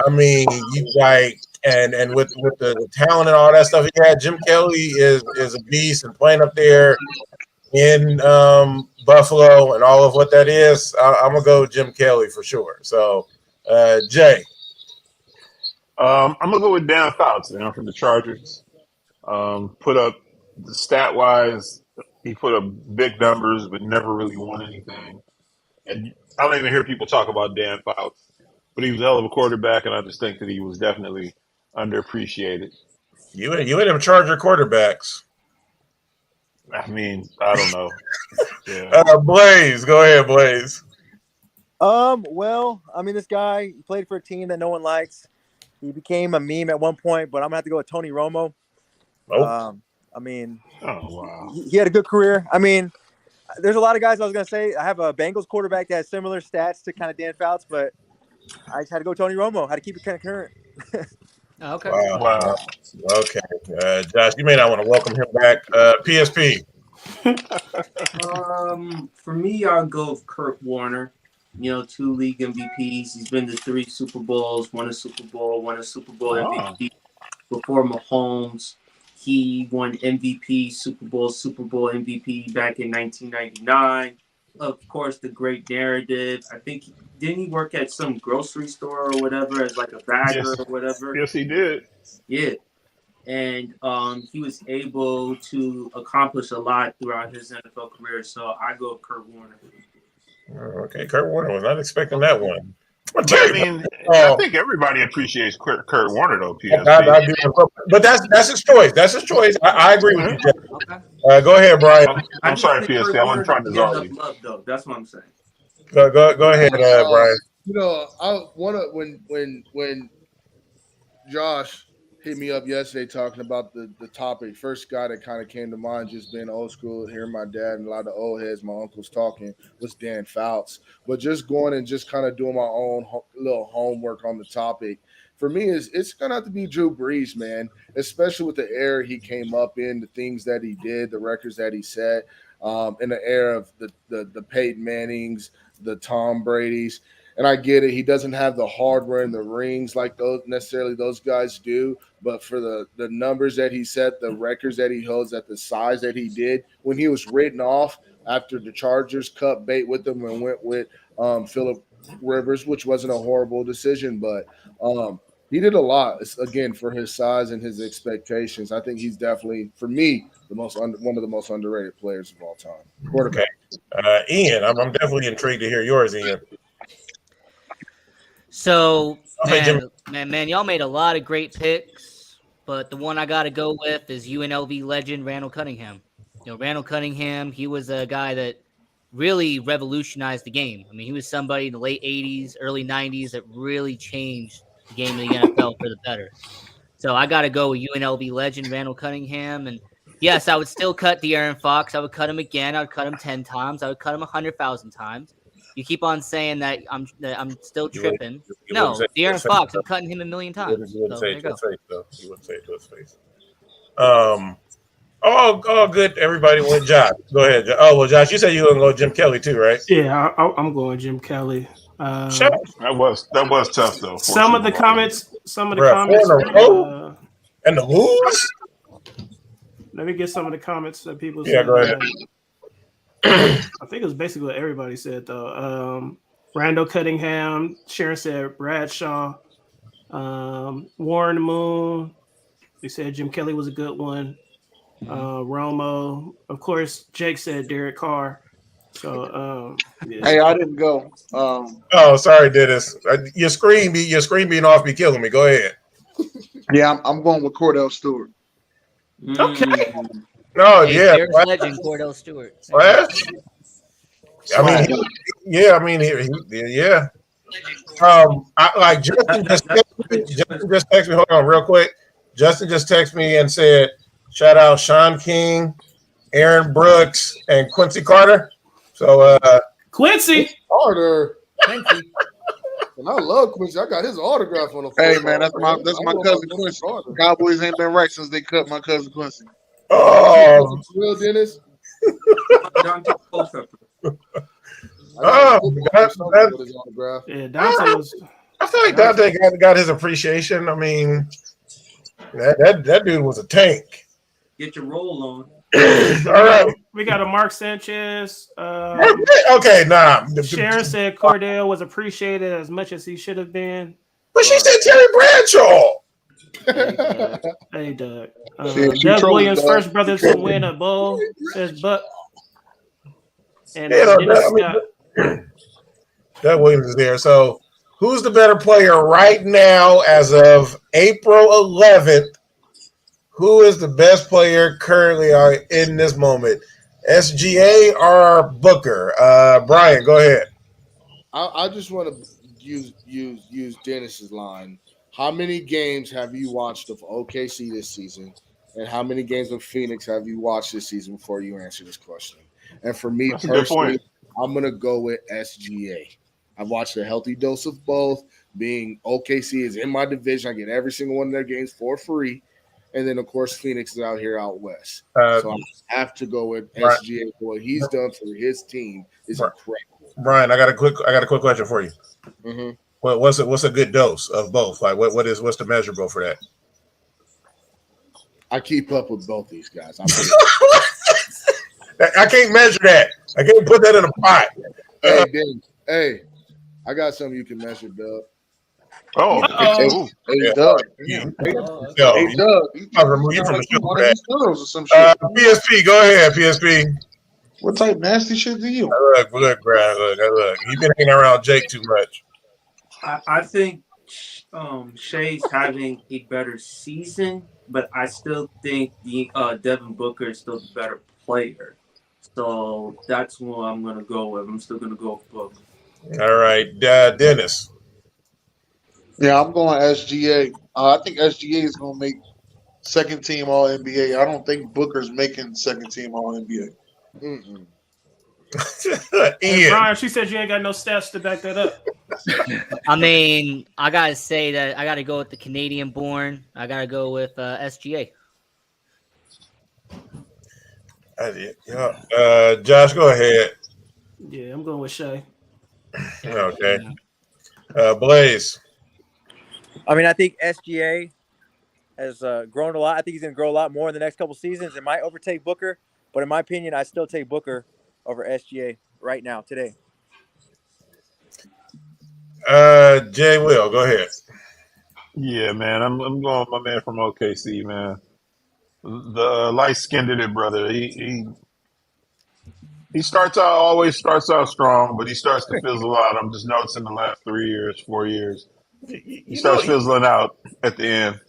I mean, you like and with the talent and all that stuff he had, Jim Kelly is a beast, and playing up there in Buffalo and all of what that is. I'm gonna go Jim Kelly for sure. So. Jay. I'm gonna go with Dan Fouts, man, from the Chargers. Put up stat wise, he put up big numbers, but never really won anything. And I don't even hear people talk about Dan Fouts, but he was a hell of a quarterback, and I just think that he was definitely underappreciated. You and them Charger quarterbacks. I mean, I don't know. Yeah. Blaze, go ahead, Blaze. Well, I mean, this guy he played for a team that no one likes. He became a meme at one point, but I'm gonna have to go with Tony Romo. Nope. I mean, Oh wow. he had a good career. I mean, there's a lot of guys I was gonna say. I have a Bengals quarterback that has similar stats to kind of Dan Fouts, but I just had to go Tony Romo. Had to keep it kind of current. Okay. Wow. Okay. Josh, you may not want to welcome him back. PSP. For me, I'll go with Kurt Warner. 2 league MVPs. He's been to 3 Super Bowls, won a Super Bowl MVP before Mahomes. He won MVP, Super Bowl MVP back in 1999. Of course, the great narrative. I think didn't he work at some grocery store or whatever as like a bagger or whatever? Yes, he did. Yeah. And he was able to accomplish a lot throughout his NFL career. So I go with Kurt Warner. Okay, Kurt Warner was not expecting that one. But I mean, I think everybody appreciates Kurt Warner though. PSP. But that's his choice. That's his choice. I agree with you, Jeff. Okay. Go ahead, Brian. I'm sorry, PSP. I wasn't trying to love argue. though. That's what I'm saying. Go ahead, Brian. I want to when Josh hit me up yesterday talking about the topic. First guy that kind of came to mind, just being old school, hearing my dad and a lot of old heads, my uncles talking, was Dan Fouts. But just going and just kind of doing my own little homework on the topic, for me, it's going to have to be Drew Brees, man, especially with the era he came up in, the things that he did, the records that he set, in the era of the Peyton Mannings, the Tom Brady's. And I get it. He doesn't have the hardware in the rings like those guys do. But for the numbers that he set, the records that he holds at the size that he did, when he was written off after the Chargers cut bait with him and went with Phillip Rivers, which wasn't a horrible decision, but he did a lot, again, for his size and his expectations. I think he's definitely, for me, one of the most underrated players of all time. Quarterback. Okay. Ian, I'm definitely intrigued to hear yours, Ian. So, Okay, man, y'all made a lot of great picks, but the one I got to go with is UNLV legend Randall Cunningham. Randall Cunningham, he was a guy that really revolutionized the game. I mean, he was somebody in the late 80s, early 90s that really changed the game of the NFL for the better. So I got to go with UNLV legend Randall Cunningham. And yes, I would still cut De'Aaron Fox. I would cut him again. I would cut him 10 times. I would cut him 100,000 times. You keep on saying that I'm still tripping. No, De'Aaron Fox, I'm cutting him 1,000,000 times. You wouldn't say it to his face, though. You wouldn't say it to his face. All good. Everybody went Josh. Go ahead. Oh, well, Josh, you said you were going to go Jim Kelly too, right? Yeah, I'm going Jim Kelly. That was tough though. Some of the comments. And the moves. Let me get some of the comments that people said. Yeah, go ahead. I think it was basically what everybody said though. Randall Cunningham, Sharon said Bradshaw, Warren Moon. They said Jim Kelly was a good one. Romo, of course. Jake said Derek Carr. So, yeah. Hey, I didn't go. Oh, sorry, Dennis. Your screen being off be killing me. Go ahead. Yeah, I'm going with Cordell Stewart. Okay. No, Hey, yeah. Bears legend Cordell Stewart. Flash? I mean, yeah. Justin just texted me. Hold on, real quick. Justin just texted me and said, "Shout out Sean King, Aaron Brooks, and Quincy Carter." So, Quincy Carter. And I love Quincy. I got his autograph on the phone. Hey man, that's my cousin Quincy. Cowboys ain't been right since they cut my cousin Quincy. oh, Real Dennis. Oh, His autograph. Yeah, Dante was. I feel like Dante got his appreciation. I mean, that dude was a tank. Get your roll on. All right. We got a Mark Sanchez. Okay, nah. Sharon said Cordell was appreciated as much as he should have been. But she said Terry Bradshaw. Hey, Doug. She Doug trolling, Williams' Doug. first brother to win a bowl, says Buck. And Yeah, no, Dennis I mean, Scott. That Williams is there. So, who's the better player right now as of April 11th? Who is the best player currently in this moment? SGA or Booker? Brian, go ahead. I just want to use Dennis's line. How many games have you watched of OKC this season, and how many games of Phoenix have you watched this season before you answer this question? And for me That's a good personally, point. I'm gonna go with SGA. I've watched a healthy dose of both. Being OKC is in my division, I get every single one of their games for free. And then, of course, Phoenix is out here out west. So I have to go with SGA. What he's done for his team is incredible. Brian, I got a quick question for you. Mm-hmm. What's a good dose of both? Like, what's the measurable for that? I keep up with both these guys. I can't measure that. I can't put that in a pot. Hey, Dave, hey, I got something you can measure, Doug. Oh, Uh-oh. Hey, Doug. Hey, Doug. I'll remove you from the show One for of that. these girls or some shit. PSP, go ahead, PSP. What type nasty shit do you? Look, Brian, look. You've been hanging around Jake too much. I think Shay's having a better season, but I still think Devin Booker is still the better player. So that's what I'm going to go with. I'm still going to go with Booker. All right, Dennis. Yeah, I'm going SGA. I think SGA is going to make second team All NBA. I don't think Booker's making second team All NBA. Mm-mm. Ian. Brian, she said you ain't got no stats to back that up. I mean, I gotta say that I gotta go with the Canadian born. I gotta go with SGA. Josh, go ahead. Yeah, I'm going with Shay. Okay. Blaze. I mean, I think SGA has grown a lot. I think he's going to grow a lot more in the next couple seasons. It might overtake Booker, but in my opinion, I still take Booker over SGA right now, today. Jay Will, go ahead. Yeah, man, I'm going with my man from OKC, man. The light-skinned brother. He always starts out strong, but he starts to fizzle out. I'm just noticing the last 3 years, 4 years. He starts fizzling out at the end.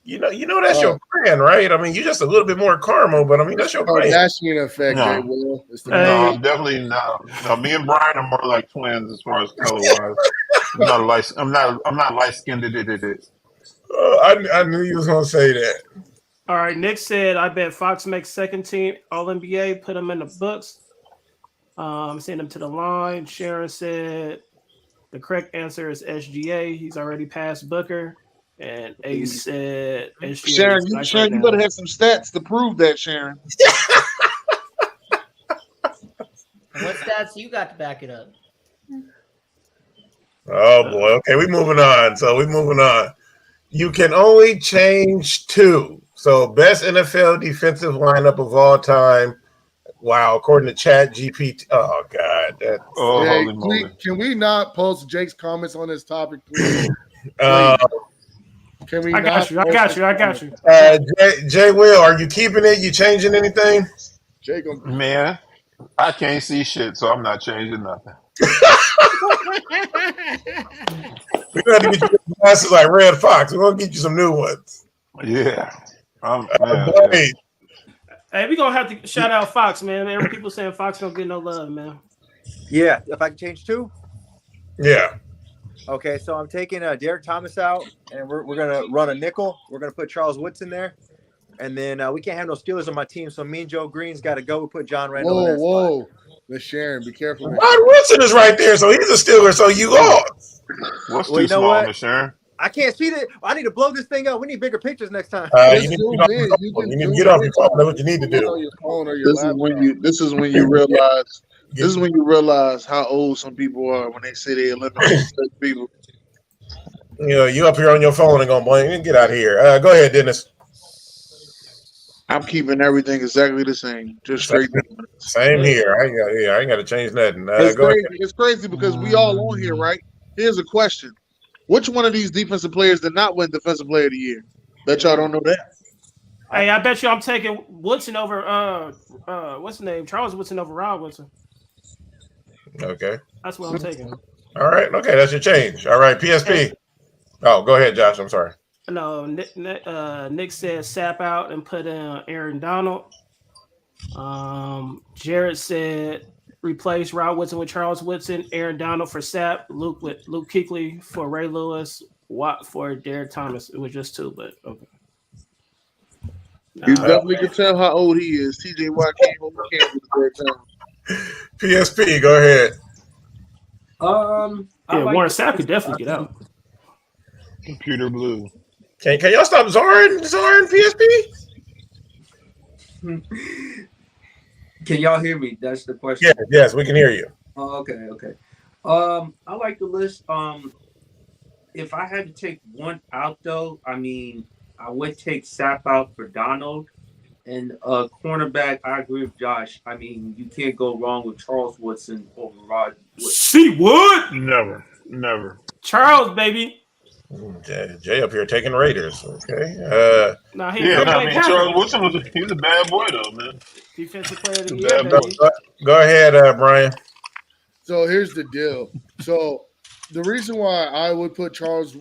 You know that's your plan, right? I mean, you're just a little bit more caramel, but I mean that's your plan. Kardashian effect, No. Jay Will. It's the No, I'm definitely not. No, me and Brian are more like twins as far as color wise. I'm not light skinned. I knew you was gonna say that. All right, Nick said, I bet Fox makes second team All NBA, put him in the books. Send him to the line. Sharon said the correct answer is SGA. He's already passed Booker. And Ace said SGA. Sharon, you better have some stats to prove that, Sharon. What stats you got to back it up? Oh boy. Okay, we're moving on. You can only change 2. So best NFL defensive lineup of all time. Wow, according to Chat GPT. Oh God. Hey, can we not post Jake's comments on this topic, please? Can we? I got you. Jay Will, are you keeping it? You changing anything? Jake, man, I can't see shit, so I'm not changing nothing. We're gonna get you glasses like Red Fox. We're gonna get you some new ones. Yeah. Hey, we're gonna have to shout out Fox, man. Every people saying Fox don't get no love, man. Yeah, if I can change 2. Yeah. Okay, so I'm taking Derek Thomas out, and we're gonna run a nickel. We're gonna put Charles Woodson there, and then we can't have no Steelers on my team. So me and Joe Green's got to go. We put John Randall in that spot. Miss Sharon, be careful. Rod Woodson is right there, so he's a Steeler. So you are. What's too small, Miss Sharon? I can't see that. I need to blow this thing up. We need bigger pictures next time. You need to get off your phone. That's what you need to do. This is when you realize. This is when you realize how old some people are when they say they eliminate certain people. You up here on your phone and gonna blame. Get out of here. Go ahead, Dennis. I'm keeping everything exactly the same. Just straight. Same here. I ain't got to change nothing. It's crazy because we all on here, right? Here's a question: which one of these defensive players did not win Defensive Player of the Year? Bet y'all don't know that. Hey, I bet you I'm taking Woodson over what's his name? Charles Woodson over Rod Woodson. Okay. That's what I'm taking. All right. Okay, that's your change. All right, PSP. Oh, go ahead, Josh. I'm sorry. No, Nick said Sap out and put in Aaron Donald. Jared said replace Rod Woodson with Charles Woodson, Aaron Donald for Sap, Luke Kuechly for Ray Lewis, Watt for Derek Thomas. It was just 2, but okay. You definitely can tell how old he is. TJ Watt came over campus Derek Thomas. PSP, go ahead. Warren Sapp could definitely get out. Computer blue. Can y'all stop Zoran PSP? Can y'all hear me? That's the question. Yes, we can hear you. Oh, okay. I like the list. If I had to take one out though, I mean, I would take Sapp out for Donald. And cornerback, I agree with Josh. I mean, you can't go wrong with Charles Woodson over Rod Woodson. See what? Never. Charles, baby. Jay up here taking Raiders. Okay. Charles Woodson he's a bad boy though, man. Defensive Player of the Year, baby. Go ahead, Brian. So here's the deal. So the reason why I would put Charles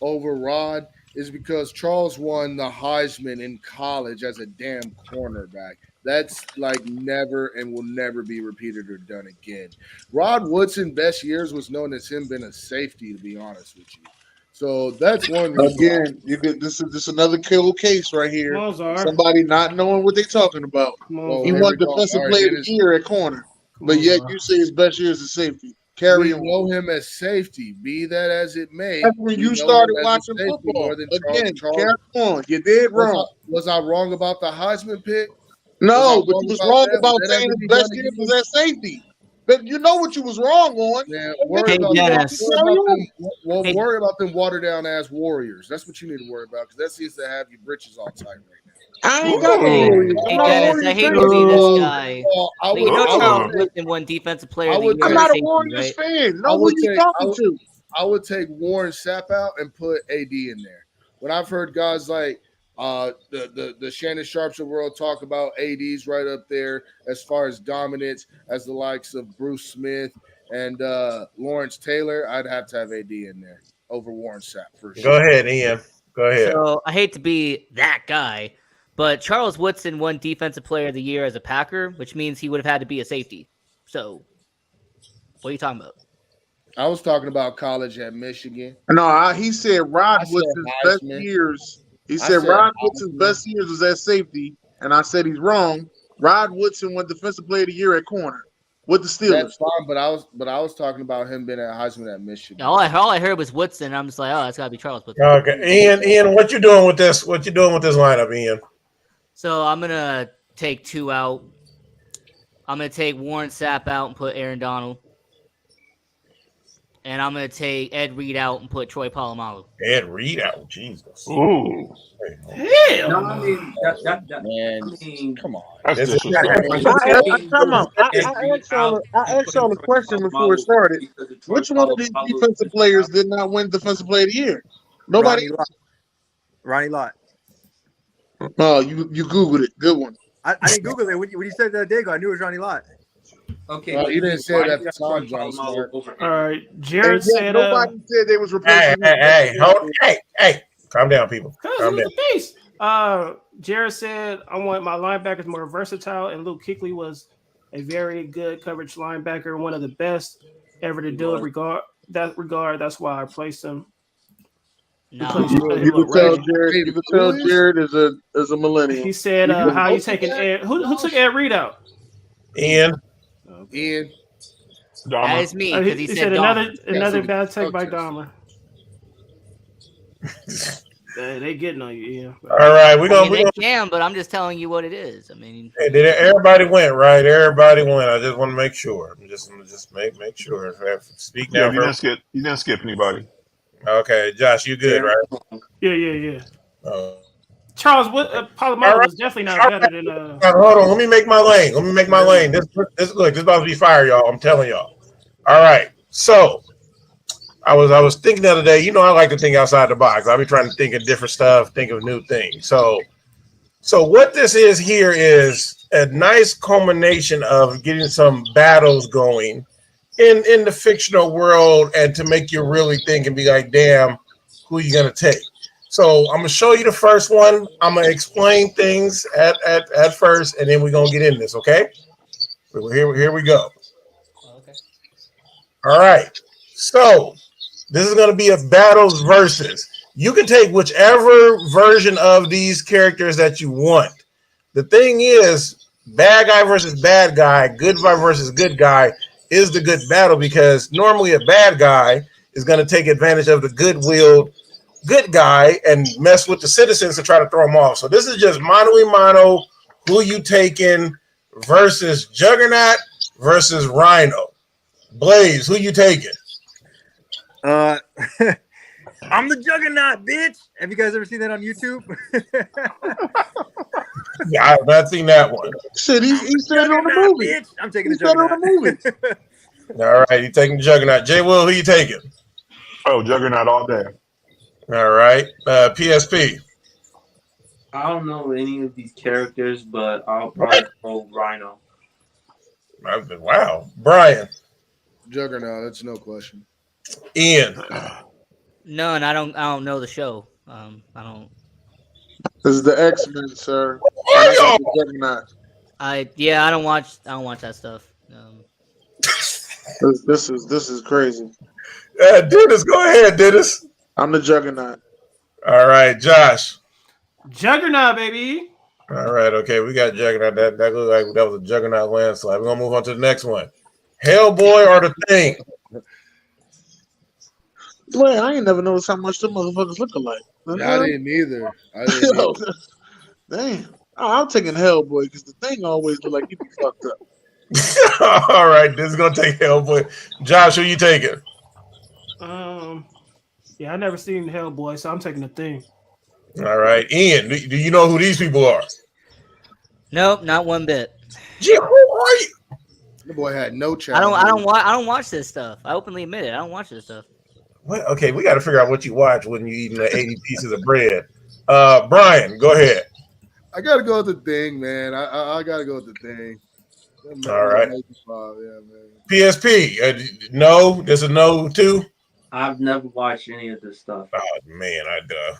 over Rod is because Charles won the Heisman in college as a damn cornerback. That's like never and will never be repeated or done again. Rod Woodson, best years was known as him being a safety, to be honest with you. So that's one reason. Again, this is another kill case right here. Somebody not knowing what they're talking about. He won Defensive Player of the Year at corner, but yet you say his best year is a safety. We know him as safety, be that as it may. That's when you started watching football. Again, carry on. You did wrong. Was I wrong about the Heisman pick? No, but you was wrong about saying his best year was at safety. but you know what you was wrong on. Man, Hey, Dennis. worry about them watered down ass Warriors. That's what you need to worry about because that seems to have your britches all tight right now. I ain't got no Hey, Warriors. Hey, I'm not a Dennis, I Warriors hate fan. to be this guy. Well, I But would, you know I Charles would, Woodson won Defensive Player I of the would Year. I'm take- not a safety, Warriors right? fan. I No, would who you take- talking to? I would take Warren Sapp out and put AD in there. When I've heard guys like the Shannon Sharps of the world talk about AD's right up there as far as dominance as the likes of Bruce Smith and Lawrence Taylor, I'd have to have AD in there over Warren Sapp for sure. Go ahead, Ian. Go ahead. So I hate to be that guy, but Charles Woodson won Defensive Player of the Year as a Packer, which means he would have had to be a safety. So what are you talking about? I was talking about college at Michigan. No, he said Rod I said Woodson's best Heisman. years. He I said said Rod Heisman. Woodson's best years was at safety, and I said he's wrong. Rod Woodson won Defensive Player of the Year at corner with the Steelers. That's fine, but I was talking about him being at Heisman at Michigan. All I heard was Woodson. And I'm just like, oh, that's got to be Charles Woodson. Okay, Ian, what you doing with this? What you doing with this lineup, Ian? So I'm going to take 2 out. I'm going to take Warren Sapp out and put Aaron Donald. And I'm going to take Ed Reed out and put Troy Polamalu. Ed Reed out, Jesus. Ooh, Hell, No, I mean that Man, I mean, come on. that's This is- disrespectful. I asked y'all a question before it started. Which one of these defensive players did not win Defensive Player of the Year? Nobody. Ronnie Lott. Oh, you Googled it. Good one. I didn't Google it. When you said that day ago, I knew it was Ronnie Lott. Okay, Well, but you didn't say why that you got Tom Troy John Polamalu Smart. over him? all right. And Jared yet said, nobody said they was replacing. Calm down, people. Cuz Calm it down. was a beast. Jared said, I want my linebackers more versatile, and Luke Kuechly was a very good coverage linebacker, one of the best ever to do it. That's why I placed him. No. Because You could tell Jared. You could tell Jared is a millennial. He said, "How you taking Ed? Who took Ed Reed out?" Ian. Ian. Dahmer. That is me He because he said another Dahmer. bad take by Protest. Dahmer. They getting on you, Ian. All right, we're I gonna. mean, they can, but I'm just telling you what it is. I mean, Everybody went right. Everybody went. I just want to make sure. Just make sure. Speak Yeah, now. you didn't skip anybody. Okay, Josh, you good, right? Yeah. Oh. Charles Polamalu All right. was definitely not All better than Now, hold on. Let me make my lane. This look. This is about to be fire, y'all. I'm telling y'all. All right. So, I was thinking the other day. You know, I like to think outside the box. I'll be trying to think of different stuff, think of new things. So what this is here is a nice culmination of getting some battles going in the fictional world, and to make you really think and be like, damn, who you gonna take? So I'm gonna show you the first one. I'm gonna explain things at first, and then we're gonna get in this, okay? Here we go. okay. All right. So this is gonna be a battles versus. You can take whichever version of these characters that you want. The thing is, bad guy versus bad guy, good guy versus good guy is the good battle, because normally a bad guy is going to take advantage of the goodwill good guy and mess with the citizens to try to throw them off. So this is just mano a mano, who you taking versus Juggernaut versus Rhino. Blaze, who you taking? I'm the Juggernaut, bitch. Have you guys ever seen that on YouTube? Yeah, I've not seen that one. Shit, he said it on the Juggernaut, movie. bitch. I'm taking He the said it on Juggernaut. the movie. All right, you taking Juggernaut. J. Will, who you taking? Oh, Juggernaut all day. All right, PSP. I don't know any of these characters, but I'll probably go Rhino. Wow, Brian, Juggernaut, that's no question. Ian. None. I don't know the show. I don't. This is the X-Men, sir. Juggernaut. I don't watch that stuff. This is crazy. Dennis, go ahead, Dennis. I'm the Juggernaut. All right, Josh. Juggernaut, baby. All right, okay, we got Juggernaut. That looked like that was a Juggernaut landslide. We're gonna move on to the next one. Hellboy or the Thing? Wait, I ain't never noticed how much them motherfuckers look alike. Yeah, I didn't either. Damn. I'm taking Hellboy because the Thing always look like he be fucked up. All right, this is gonna take Hellboy. Josh, who you taking? Yeah, I never seen Hellboy, so I'm taking the Thing. All right, Ian. Do you know who these people are? Nope, not one bit. Gee, who are you? The boy had no I childhood. don't watch this stuff. I openly admit it. I don't watch this stuff. What? Okay, we got to figure out what you watch when you eating the 80 pieces of bread. Brian, go ahead. I gotta go with the Thing, man. I gotta go with the Thing. All right. Yeah, man. PSP. No, there's a no too. I've never watched any of this stuff. Oh man,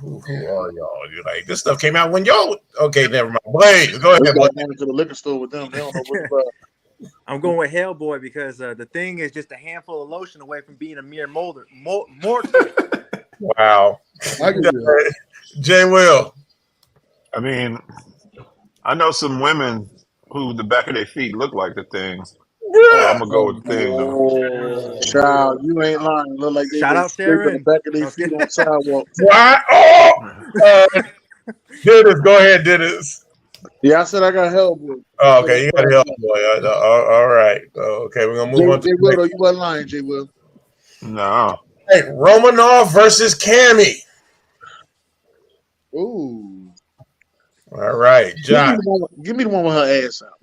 who are y'all? You're like, this stuff came out when y'all. Okay, never mind. Blaze, go ahead. We Blaze. got down to the liquor store with them. They don't know what's up. I'm going with Hellboy because the Thing is just a handful of lotion away from being a mere mortal. Wow. I can do that. Jay Will. I mean, I know some women who the back of their feet look like the Thing. I'm gonna go with the Thing though. Oh, child, you ain't lying. Look like they Shout been out scraping the Sharon. back of their feet on the sidewalk. Why? Oh, Dennis, go ahead, Dennis. Yeah, I said I got Hellboy. Oh, okay, you got help, boy. All right. Okay, we're gonna move on. Jay Will, you wasn't lying, Jay Will. No. Hey, Romanov versus Cammy. Ooh. All right, John. Give me the one with her ass out.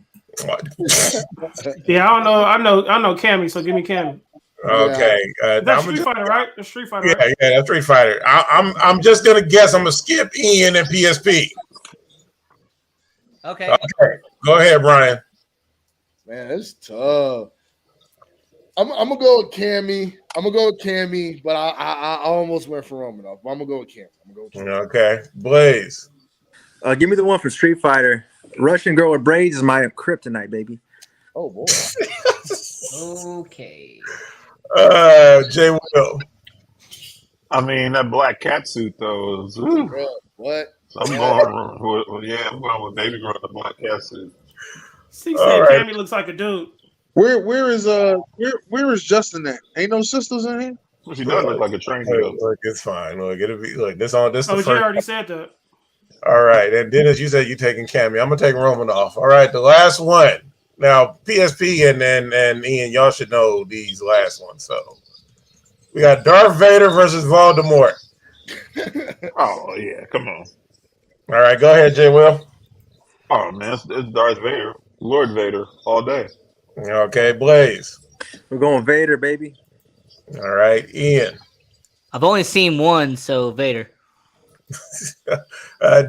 Yeah, I don't know. I know Cammy, so give me Cammy. Okay, That's Street Fighter, right? That's Street Fighter. Yeah, Right? yeah, that's Street Fighter. I'm just gonna guess. I'm gonna skip Ian and PSP. Okay. Okay, go ahead, Brian. Man, it's tough. I'm gonna go with Cammy. But I almost went for Romanov. I'm gonna go with Cammy. Okay, Blaze. Give me the one from Street Fighter. Russian girl with braids is my kryptonite, baby. Oh boy. Okay. Jay Will. I mean, that black cat suit though is. What? I'm going with baby girl in the black cat suit. She said Cammy looks like a dude. Where is Justin at? Ain't no sisters in here? She does look like a train girl. Look, it's fine. Look, it'll be look. This the Jay first. already said that. All right, and Dennis, you said you taking Cammy. I'm gonna take Romanov. All right, the last one. Now, PSP and Ian, y'all should know these last ones. So we got Darth Vader versus Voldemort. Oh yeah, come on. All right, go ahead, Jay Will. Oh man, it's Darth Vader, Lord Vader, all day. Okay, Blaze. We're going Vader, baby. All right, Ian. I've only seen one, so Vader.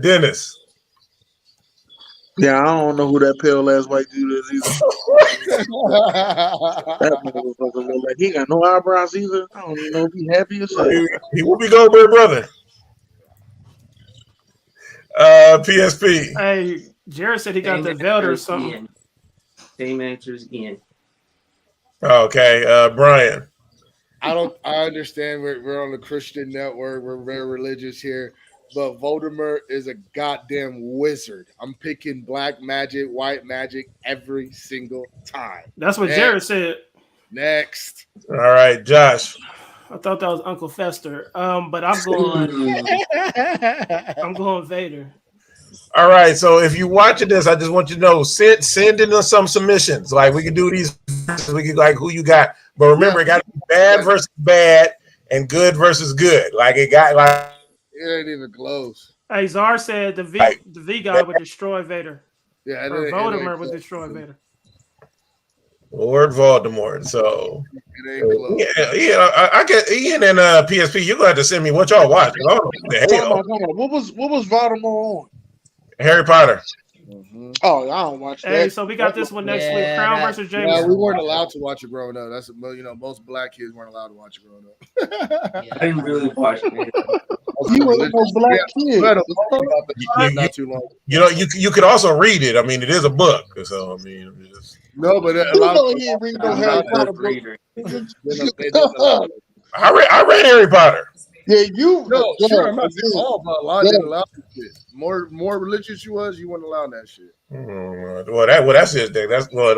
Dennis. Yeah, I don't know who that pale ass white dude is either. That motherfucker look like he ain't got no eyebrows either. I don't even know if he happy or something. He will be Goldberg brother. PSP. Hey, Jared said he got the Velder or something. Same answers again. Okay, Brian. I understand we're on the Christian network. We're very religious here. But Voldemort is a goddamn wizard. I'm picking black magic, white magic every single time. That's what Jared said. Next. All right, Josh. I thought that was Uncle Fester. But I'm going Vader. All right, so if you're watching this, I just want you to know, send in some submissions. Like we can do these, we can like who you got. But remember, it got to be bad versus bad and good versus good. Like it got like. It ain't even close. Hey, Czar said the V guy would destroy Vader. Yeah, or Voldemort would destroy Vader. Lord Voldemort. So it ain't close. I get Ian and PSP. You're gonna have to send me what y'all watch. I don't know what the hell. Hold on. What was Voldemort on? Harry Potter. Mm-hmm. Oh, I don't watch that. Hey, so we got this one next week. Crown versus James. Yeah, we weren't allowed to watch it growing up. That's most black kids weren't allowed to watch it growing up. I didn't really watch it. You were no black kid. Not too long. You know, you could also read it. I mean, it is a book. So I mean, no, but a lot of people Harry Potter book. I read Harry Potter. Yeah, you. No, sure, I'm not saying all, but a lot didn't allow that shit. More religious you was, you wouldn't allow that shit. Well, that's his thing.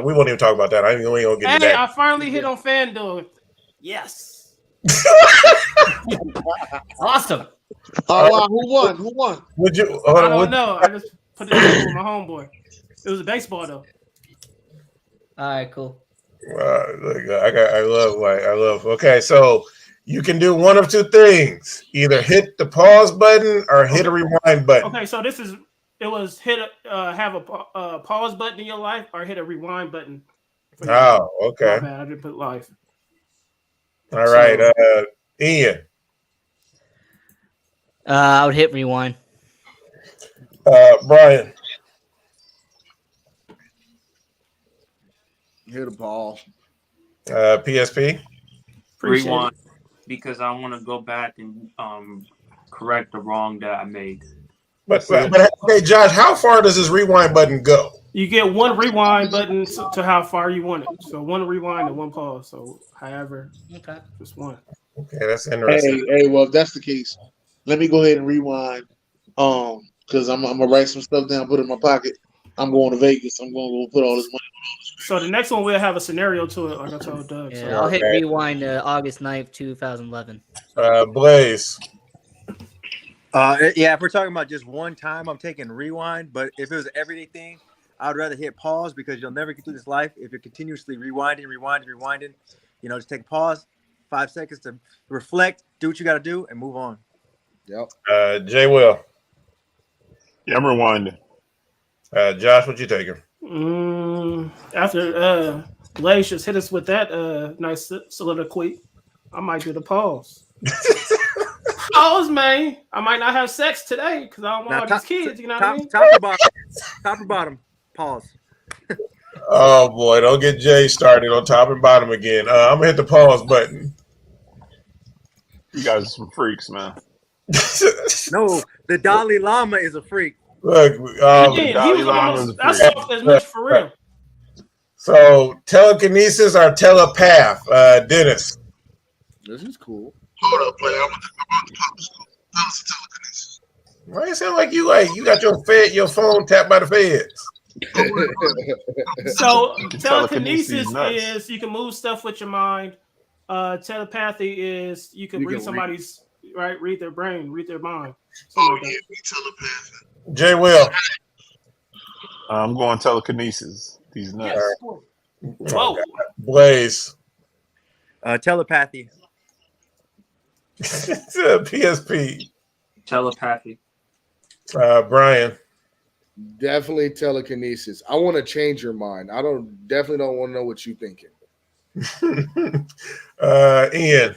We won't even talk about that. We ain't gonna get into that. I finally hit on FanDuel. Yes. Awesome. Wow, who won? Would you? I don't know. I just put it in with my homeboy. It was a baseball though. All right, cool. I love. Okay, so you can do one of two things: either hit the pause button or hit a rewind button. Okay, so it was have a pause button in your life or hit a rewind button. Oh, okay. My bad, I didn't put life. All right, Ian. I would hit rewind. Brian. Hit a ball. PSP. Appreciate Rewind it. because I want to go back and correct the wrong that I made. But okay, Josh, how far does this rewind button go? You get one rewind button to how far you want it. So one rewind and one pause. So however, Okay. just one. Okay, that's interesting. Hey, well, if that's the case, let me go ahead and rewind. Because I'm gonna write some stuff down, put it in my pocket. I'm going to Vegas. I'm going to go put all this money. So the next one we'll have a scenario to it, like I told Doug. Yeah, So I'll hit rewind August 9th, 2011. Blaze. Yeah, if we're talking about just one time, I'm taking rewind. But if it was an everyday thing, I'd rather hit pause because you'll never get through this life if you're continuously rewinding. Just take a pause, 5 seconds to reflect, do what you got to do, and move on. Yep. Jay Will. Yeah, I'm rewinding. Josh, what you taking? After Blaze just hit us with that nice soliloquy, I might do the pause. Pause, man. I might not have sex today because I don't want all these kids. You know what I mean? Top to bottom. Pause. Oh boy, don't get Jay started on top and bottom again. I'm gonna hit the pause button. You guys are some freaks, man. No, the Dalai Lama is a freak. Look, He was almost, that's as much for real. So telekinesis or telepath, Dennis. This is cool. Hold up, player. I'm about to pop school. Tell us telekinesis. Why it sound like you got your phone tapped by the feds? So Telekinesis telekinesis nuts. is you can move stuff with your mind. Telepathy is you can read somebody's read their brain, read their mind. We telepathy. Jay Will. I'm going telekinesis. These nuts. Whoa. Blaze. Telepathy. PSP. Telepathy. Brian. Definitely telekinesis. I want to change your mind. Definitely don't want to know what you're thinking. Ian.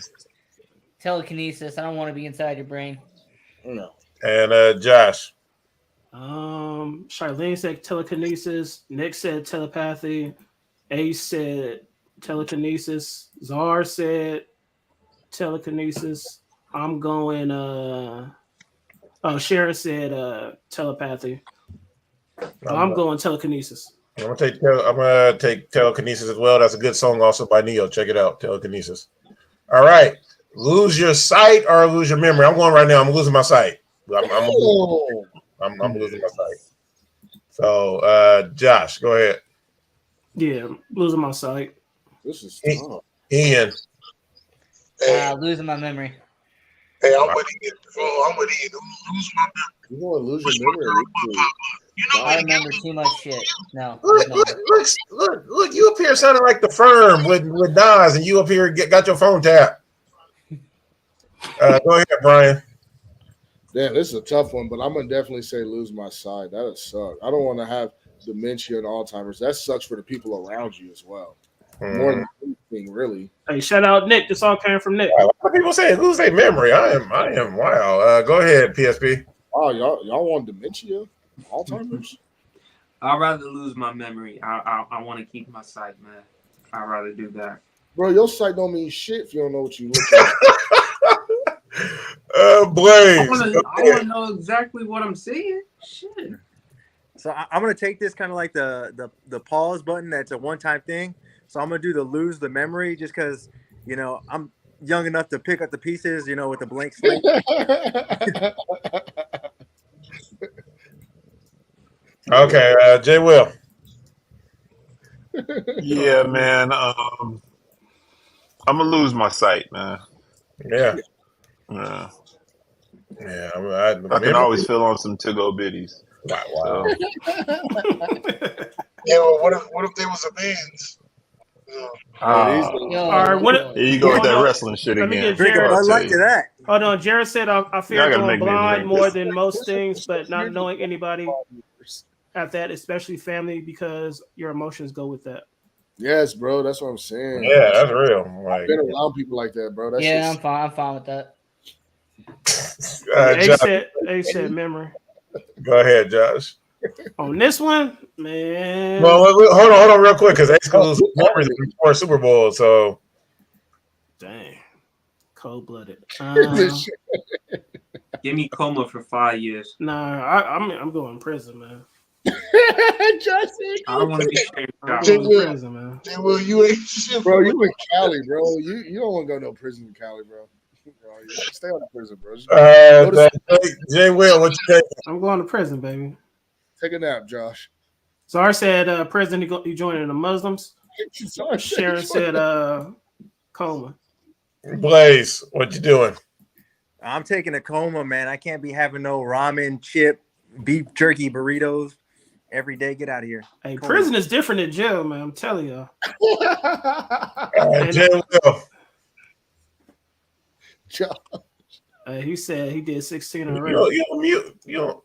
Telekinesis. I don't want to be inside your brain. No. And Josh. Charlene said telekinesis. Nick said telepathy. Ace said telekinesis. Czar said telekinesis. I'm going Sharon said telepathy. I'm going telekinesis. I'm gonna take telekinesis as well. That's a good song also by Neo. Check it out, telekinesis. All right. Lose your sight or lose your memory. I'm going right now. I'm losing my sight. I'm losing my sight. So Josh, go ahead. Yeah, losing my sight. This is tough. Ian. Losing my memory. Hey, I'm with Ian. I'm with Ian. Lose my memory. You want to lose your memory? I remember too much shit. No. Look, you up here sounding like the firm with Nas, and you up here got your phone tapped. Go ahead, Brian. Damn, this is a tough one, but I'm gonna definitely say lose my sight. That would suck. I don't want to have dementia and Alzheimer's. That sucks for the people around you as well. More than anything, really. Hey, shout out Nick. This all came from Nick. A lot of people say lose their memory. I am. Wow. Go ahead, PSP. Oh, y'all want dementia, Alzheimer's? I'd rather lose my memory. I want to keep my sight, man. I'd rather do that. Bro, your sight don't mean shit if you don't know what you look at. Blaze. I want to know exactly what I'm seeing. Shit. So I'm gonna take this kind of like the pause button. That's a one-time thing. So I'm gonna do the lose the memory just because I'm young enough to pick up the pieces. With a blank slate. Okay, Jay Will. Yeah, man. I'm gonna lose my sight, man. Yeah. Yeah. Yeah. I can always fill on some to-go biddies. Wow. Yeah, well, what if they was a man's? Yeah. Yo, All right, what? Here you go with Hold that on. wrestling shit Let me again. get Drink a Jared. I'll Bud tell Light to you. that. Hold on, Jared said I fear Y'all gotta going make me blind drink more this. than most things, but not knowing anybody at that, especially family, because your emotions go with that. Yes, bro. That's what I'm saying. Yeah, that's real. I've Like, been around people like that, bro. That's yeah, just I'm fine. I'm fine with that. Ace Josh, said memory. go ahead, Josh. On this one, man. Well, hold on, real quick, because Ace can lose memories before Super Bowl. So, Dang, cold blooded. Give me coma for 5 years. Nah, I'm going to prison, man. Josh said, I don't want to be sharing I'm showers. going to prison, man. Well, you ain't shit. bro, you in Cali, bro. You don't want to go to no prison in Cali, bro. Bro, you stay out of prison, bro. Just go to Jay Will, what you think? I'm going to prison, baby. take a nap, Josh. Czar said prison. He joining the Muslims. Sorry, Sharon said coma. Blaze, what you doing? I'm taking a coma, man. I can't be having no ramen, chip, beef jerky burritos every day. Get out of here. Hey, Coma. prison is different than jail, man. I'm telling y'all. Jay Will. Josh. He said he did 16 already. You on mute. You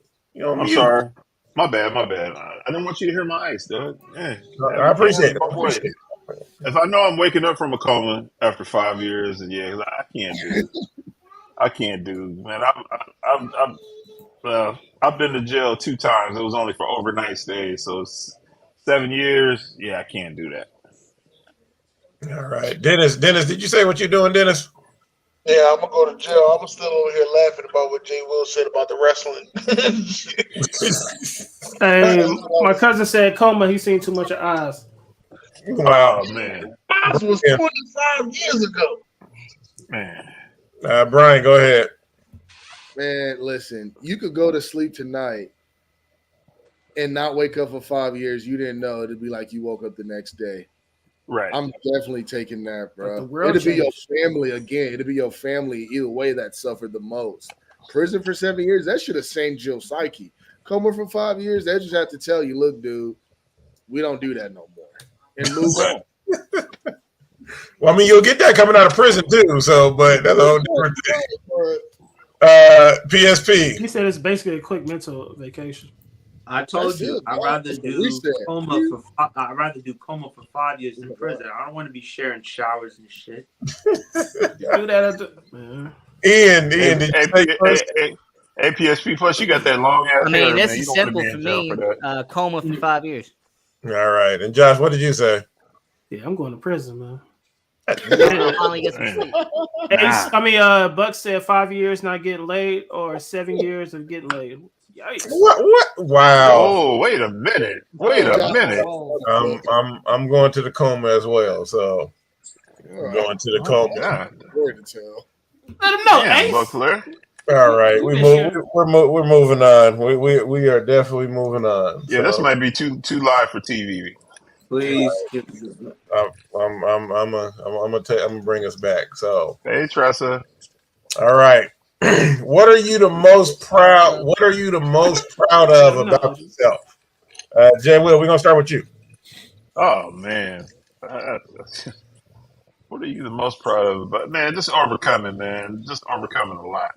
on I'm mute. sorry. My bad. I didn't want you to hear my ice, dog. Man, I appreciate it. my boy. If I know I'm waking up from a coma after 5 years, and yeah, I can't do. I can't do, man. I've been to jail 2 times. It was only for overnight stays, so 7 years. Yeah, I can't do that. All right, Dennis. Did you say what you're doing, Dennis? Yeah, I'm gonna go to jail. I'm still over here laughing about what Jay Will said about the wrestling. Hey, my cousin said coma. He seen too much of Oz. Wow, Oh man, Oz was 25 years ago. man. Brian, go ahead. Man, listen, you could go to sleep tonight and not wake up for 5 years. You didn't know. It'd be like you woke up the next day. Right. I'm definitely taking that, But the bro. world It'll be your changed. family again. It'll be your family either way that suffered the most. Prison for 7 years, that should have saved Jill psyche. Coma for 5 years, they just have to tell you, look, dude, we don't do that no more. And move on. Well, I mean, you'll get that coming out of prison too. So, but that's a whole different thing. PSP. He said it's basically a quick mental vacation. I told That's you it, I'd bro. rather That's what do we said. I'd rather do coma for 5 years in prison. I don't want to be sharing showers and shit. Do that at the man. Ian, did you say first? APSP plus, you got that long ass I mean, hair, this man. You is don't want to simple be for in jail me. for that. Coma for 5 years. All right, and Josh, what did you say? Yeah, I'm going to prison, man. I'll finally get some sleep. Buck said 5 years not getting laid or 7 years of getting laid. Yikes. What? Wow. Oh, wait a minute. I'm going to the coma as well. So I'm going to the coma. God. Word to tell. Let him know, Damn, Ace. Buck Flair. All right, we're moving on. We are definitely moving on. Yeah, this might be too live for TV. Please. I'm gonna bring us back. So, Hey, Tressa. all right. What are you the most proud of about yourself? Jay Will, we're gonna start with you. Oh man, what are you the most proud of? But man, just overcoming, man. Just overcoming a lot,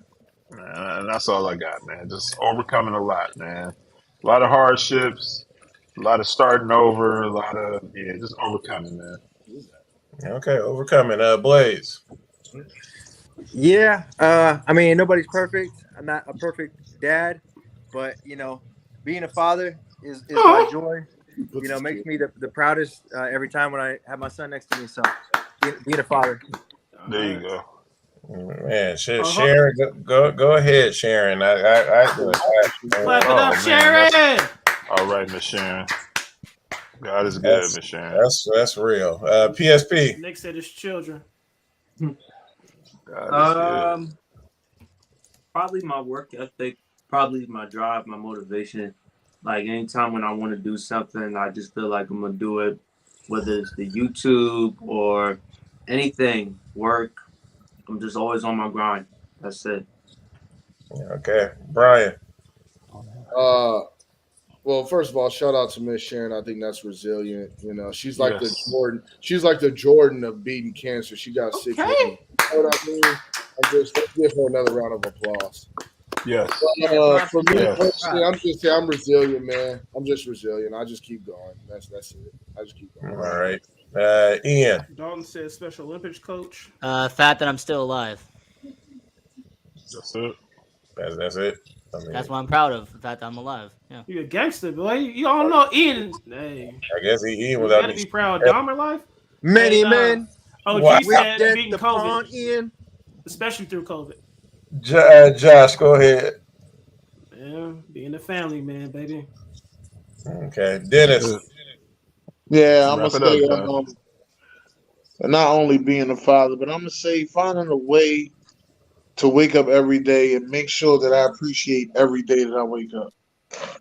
man. And that's all I got, man. Just overcoming a lot, man. A lot of hardships, a lot of starting over, just overcoming, man. Okay, overcoming. Blaze. Yeah. I mean, nobody's perfect. I'm not a perfect dad, but being a father is my joy. Makes me the proudest every time when I have my son next to me. So being a father. There you go. Man, Sharon, go ahead, Sharon. Clap it up, Sharon. All right, Miss Sharon. God is good, Miss Sharon. That's real. PSP. Nick said his children. Probably my work ethic, probably my drive, my motivation. Like anytime when I want to do something, I just feel like I'm gonna do it, whether it's the YouTube or anything, work. I'm just always on my grind. That's it. Okay, Brian. Well, first of all, shout out to Miss Sharon. I think that's resilient. You know, she's like the Yes. Jordan. She's like the Jordan of beating cancer. She got sick. Okay. You know what I mean? Let's give her another round of applause. Yes. For me Yes. personally, I'm resilient, man. I'm just resilient. I just keep going. That's it. I just keep going. All right. Ian. Dalton said Special Olympics coach. Fact that I'm still alive. That's it. That's it. I mean, That's what I'm proud of. The fact that I'm alive. Yeah. You a gangster, boy. You all know Ian. Hey, I guess Ian you was gotta out. be proud. Dahmer life. Many Hey, men OG Wow. said dead beating the pawn COVID, in. especially through COVID. Josh, go ahead. Yeah, being a family man, baby. Okay, Dennis. Yeah, I'm Wrap gonna it say up, Josh. not only being a father, but I'm gonna say finding a way to wake up every day and make sure that I appreciate every day that I wake up.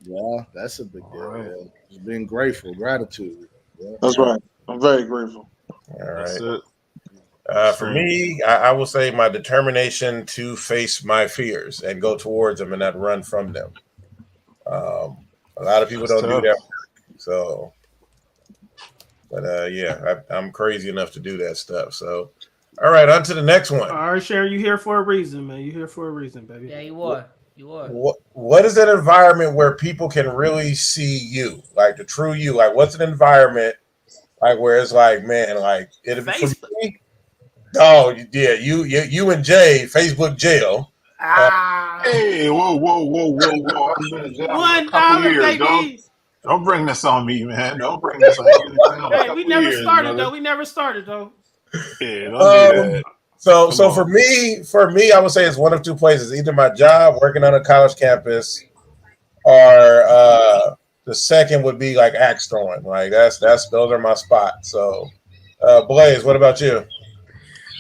Yeah, that's a big deal. All right. Yeah. Just being grateful, gratitude. Yeah. That's right. I'm very grateful. All That's right. it. For me, I will say my determination to face my fears and go towards them and not run from them. A lot of people That's don't do tough. that. So, but yeah, I'm crazy enough to do that stuff. So, all right, on to the next one. All right, Sharon, you here for a reason, man. You here for a reason, baby. Yeah, you are. You are. What is an environment where people can really see you, like the true you? Like, what's an environment like where it's like, man, like it'll be for me. Oh yeah, you and Jay, Facebook jail. Hey, whoa. I've been in jail for a couple $1, years. baby. Don't bring this on me, man. Don't bring this on me. I've been in jail for a Hey, couple we never years, started brother. though. We never started though. Yeah, don't do that. So Come so on. for me, I would say it's one of two places: either my job, working on a college campus, or the second would be like axe throwing. Like that's those are my spots. So, Blaze, what about you?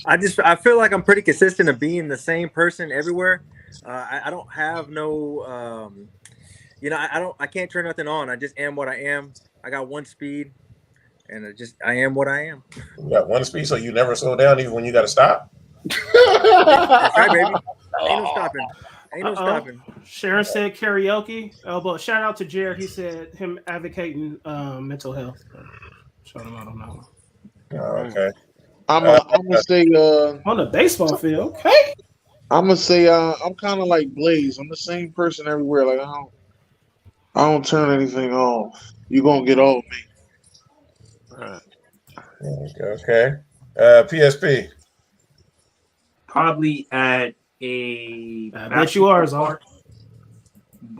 I feel like I'm pretty consistent of being the same person everywhere. I don't have no I can't turn nothing on. I just am what I am. I got one speed, and I am what I am. You got one speed, so you never slow down even when you got to stop. That's right, baby. Ain't no stopping. Ain't no stopping. Sharon said karaoke. But shout out to Jared. He said him advocating mental health. Shout him out on that one. Oh, okay. I'm gonna say On the baseball field. Okay. I'm gonna say I'm kind of like Blaze. I'm the same person everywhere. Like I don't turn anything off. You gonna get all me. Right. Okay. PSP. Probably at a I bet you are, Zar.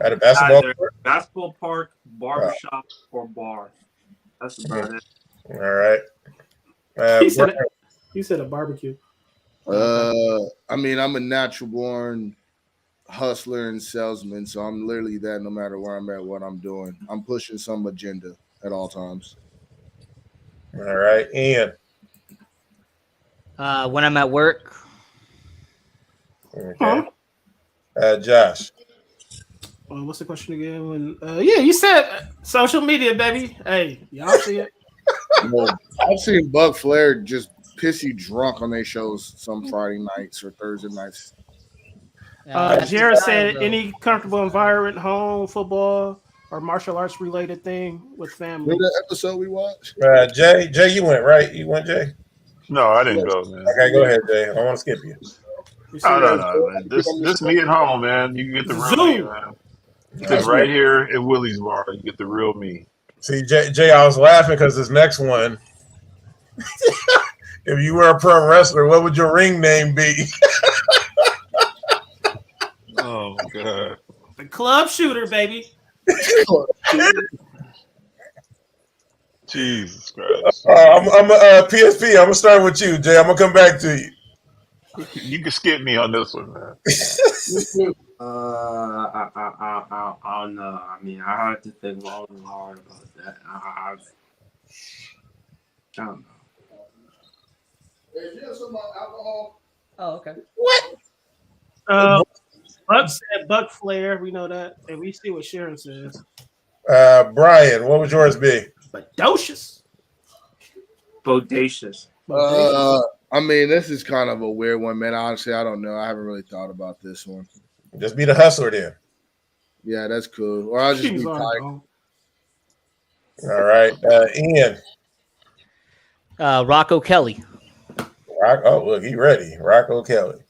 At a basketball either court? basketball park, barbershop, or bar. That's about it. All right. He said a barbecue. I mean, I'm a natural born hustler and salesman, so I'm literally that no matter where I'm at, what I'm doing. I'm pushing some agenda at all times. All right. Ian. When I'm at work. Okay. Josh. What's the question again? Yeah, you said social media, baby. Hey, y'all see it? Well, I've seen Buck Flair just pissy drunk on their shows some Friday nights or Thursday nights. Jared said any comfortable environment, home, football, or martial arts related thing with family. Remember that episode we watched? Jay, you went, right? You went, Jay? No, I didn't go, man. Okay, go ahead, Jay. I don't want to skip you. No, man. This me at home, man. You can get the real me, man. Sit right here at Willie's Bar. You get the real me. See, Jay, I was laughing because this next one, if you were a pro wrestler, what would your ring name be? Oh, God. The club shooter, baby. Jesus Christ. I'm PSP. I'm gonna start with you, Jay. I'm gonna come back to you. You can skip me on this one, man. I don't know. I mean, I have to think long and hard about that. I don't know. Oh, okay. What? Buck said Buck Flair. We know that, and we see what Sharon says. Brian, what would yours be? Bodocious. Bodacious. I mean, this is kind of a weird one, man. Honestly, I don't know. I haven't really thought about this one. Just be the hustler then. Yeah, that's cool. Or I'll just be She's tight. on. All right. Ian. Rocco Kelly. Oh, look, he ready. Rocco Kelly.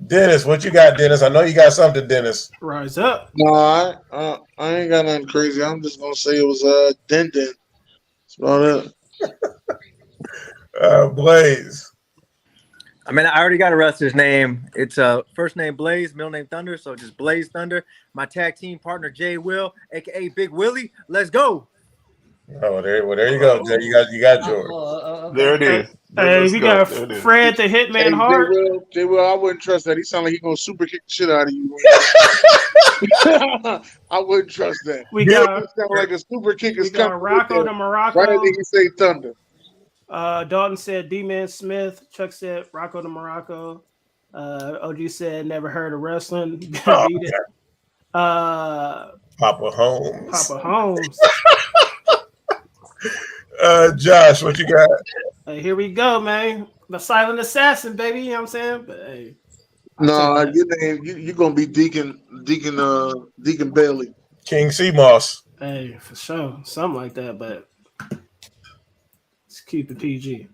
Dennis, what you got, Dennis? I know you got something, Dennis. Rise up. No, I ain't got nothing crazy. I'm just gonna say it was Den. That's about it. Blaze. I mean, I already got a wrestler's name. It's first name Blaze, middle name Thunder, so just Blaze Thunder. My tag team partner Jay Will, aka Big Willie. Let's go. Oh, there you go, Jay. You got yours. There it is. Hey, Let's we go. got There it is. Fred the Hitman Hey, Hart. J. Will, I wouldn't trust that. He sound like he gonna super kick the shit out of you. I wouldn't trust that. We got It sound like a super kick we is got coming. Rocco the Right Morocco. after he say Thunder. Dalton said D-Man Smith. Chuck said Rocco the Morocco. OG said never heard of wrestling. Oh, Beat it. Papa Papa Holmes. Holmes. Josh, what you got? Hey, here we go, man. The silent assassin, baby. You know what I'm saying? But hey, No, your name you gonna be Deacon Bailey. King Seamoss. hey, for sure, something like that. But let's keep it PG.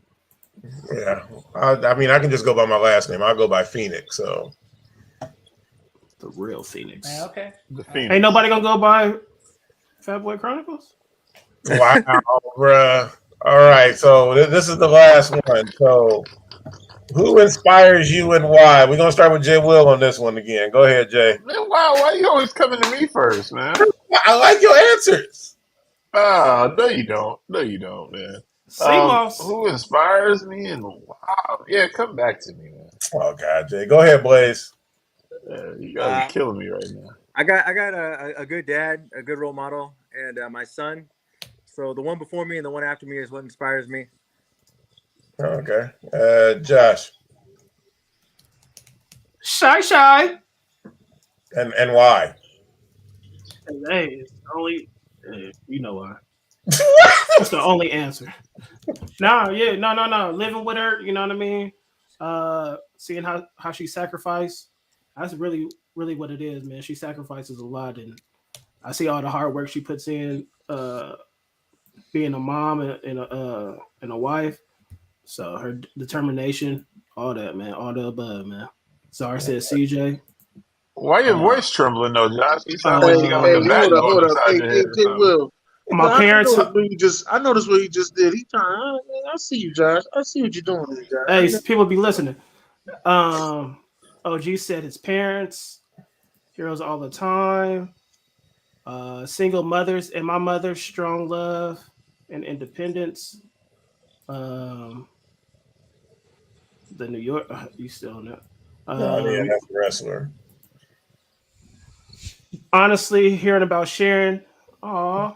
Yeah. I mean, I can just go by my last name. I'll go by Phoenix. So The real Phoenix. Okay. The Phoenix. Ain't nobody gonna go by Fat Boy Chronicles. wow, bruh. All right. So this is the last one. So who inspires you and why? We're gonna start with Jay Will on this one again. Go ahead, Jay. Man, why you always coming to me first, man? I like your answers. No, you don't. No, you don't, man. Seamoss. Who inspires me and wow, yeah, come back to me, man. Oh God, Jay. Go ahead, Blaze. You guys are killing me right now. I got a good dad, a good role model, and my son. So the one before me and the one after me is what inspires me. Okay. Josh. Shy. And why? Hey, it's only you know why. That's the only answer. No. Living with her, you know what I mean? Seeing how she sacrificed. That's really, really what it is, man. She sacrifices a lot, and I see all the hard work she puts in, being a mom and a wife. So her determination, all that, man, all the above, man. Sorry, said CJ. Why your voice trembling though, Josh? You sound like you got like a bat hold going up. inside your head or Jay something. Will. My parents. I noticed what he just did. He trying. I see you, Josh. I see what you're doing there, Josh. Hey, people be listening. OG said his parents, heroes all the time, single mothers, and my mother, strong love and independence. The New York, you still know. Yeah, that's a wrestler. Honestly, hearing about Sharon, aw.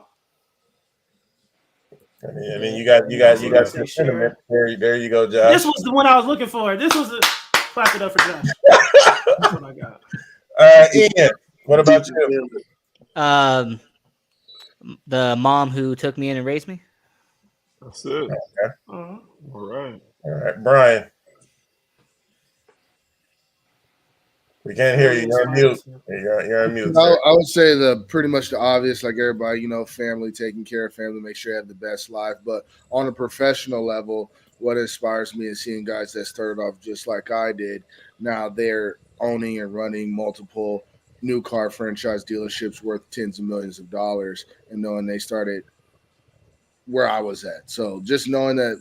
And then you got some sentiment. There you go, Josh. This was the one I was looking for. This was clap it up for Josh. That's what I got. Ian, what about you? The mom who took me in and raised me. That's it. Okay. Uh-huh. All right, Brian. We can't hear you. You're on mute. You're on mute. I would say pretty much the obvious, like everybody, family, taking care of family, make sure you have the best life. But on a professional level, what inspires me is seeing guys that started off just like I did. Now they're owning and running multiple new car franchise dealerships worth tens of millions of dollars, and knowing they started where I was at. So just knowing that,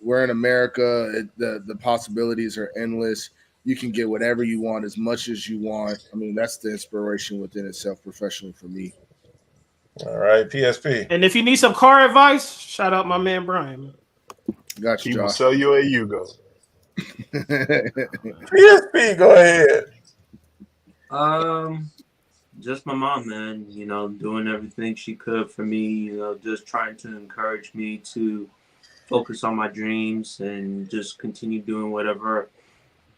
we're in America, the possibilities are endless. You can get whatever you want as much as you want. I mean, that's the inspiration within itself professionally for me. All right, PSP. And if you need some car advice, shout out my man Brian. Got you, He will Josh. sell you a Yugo. PSP, go ahead. Just my mom, man. Doing everything she could for me. Just trying to encourage me to focus on my dreams and just continue doing whatever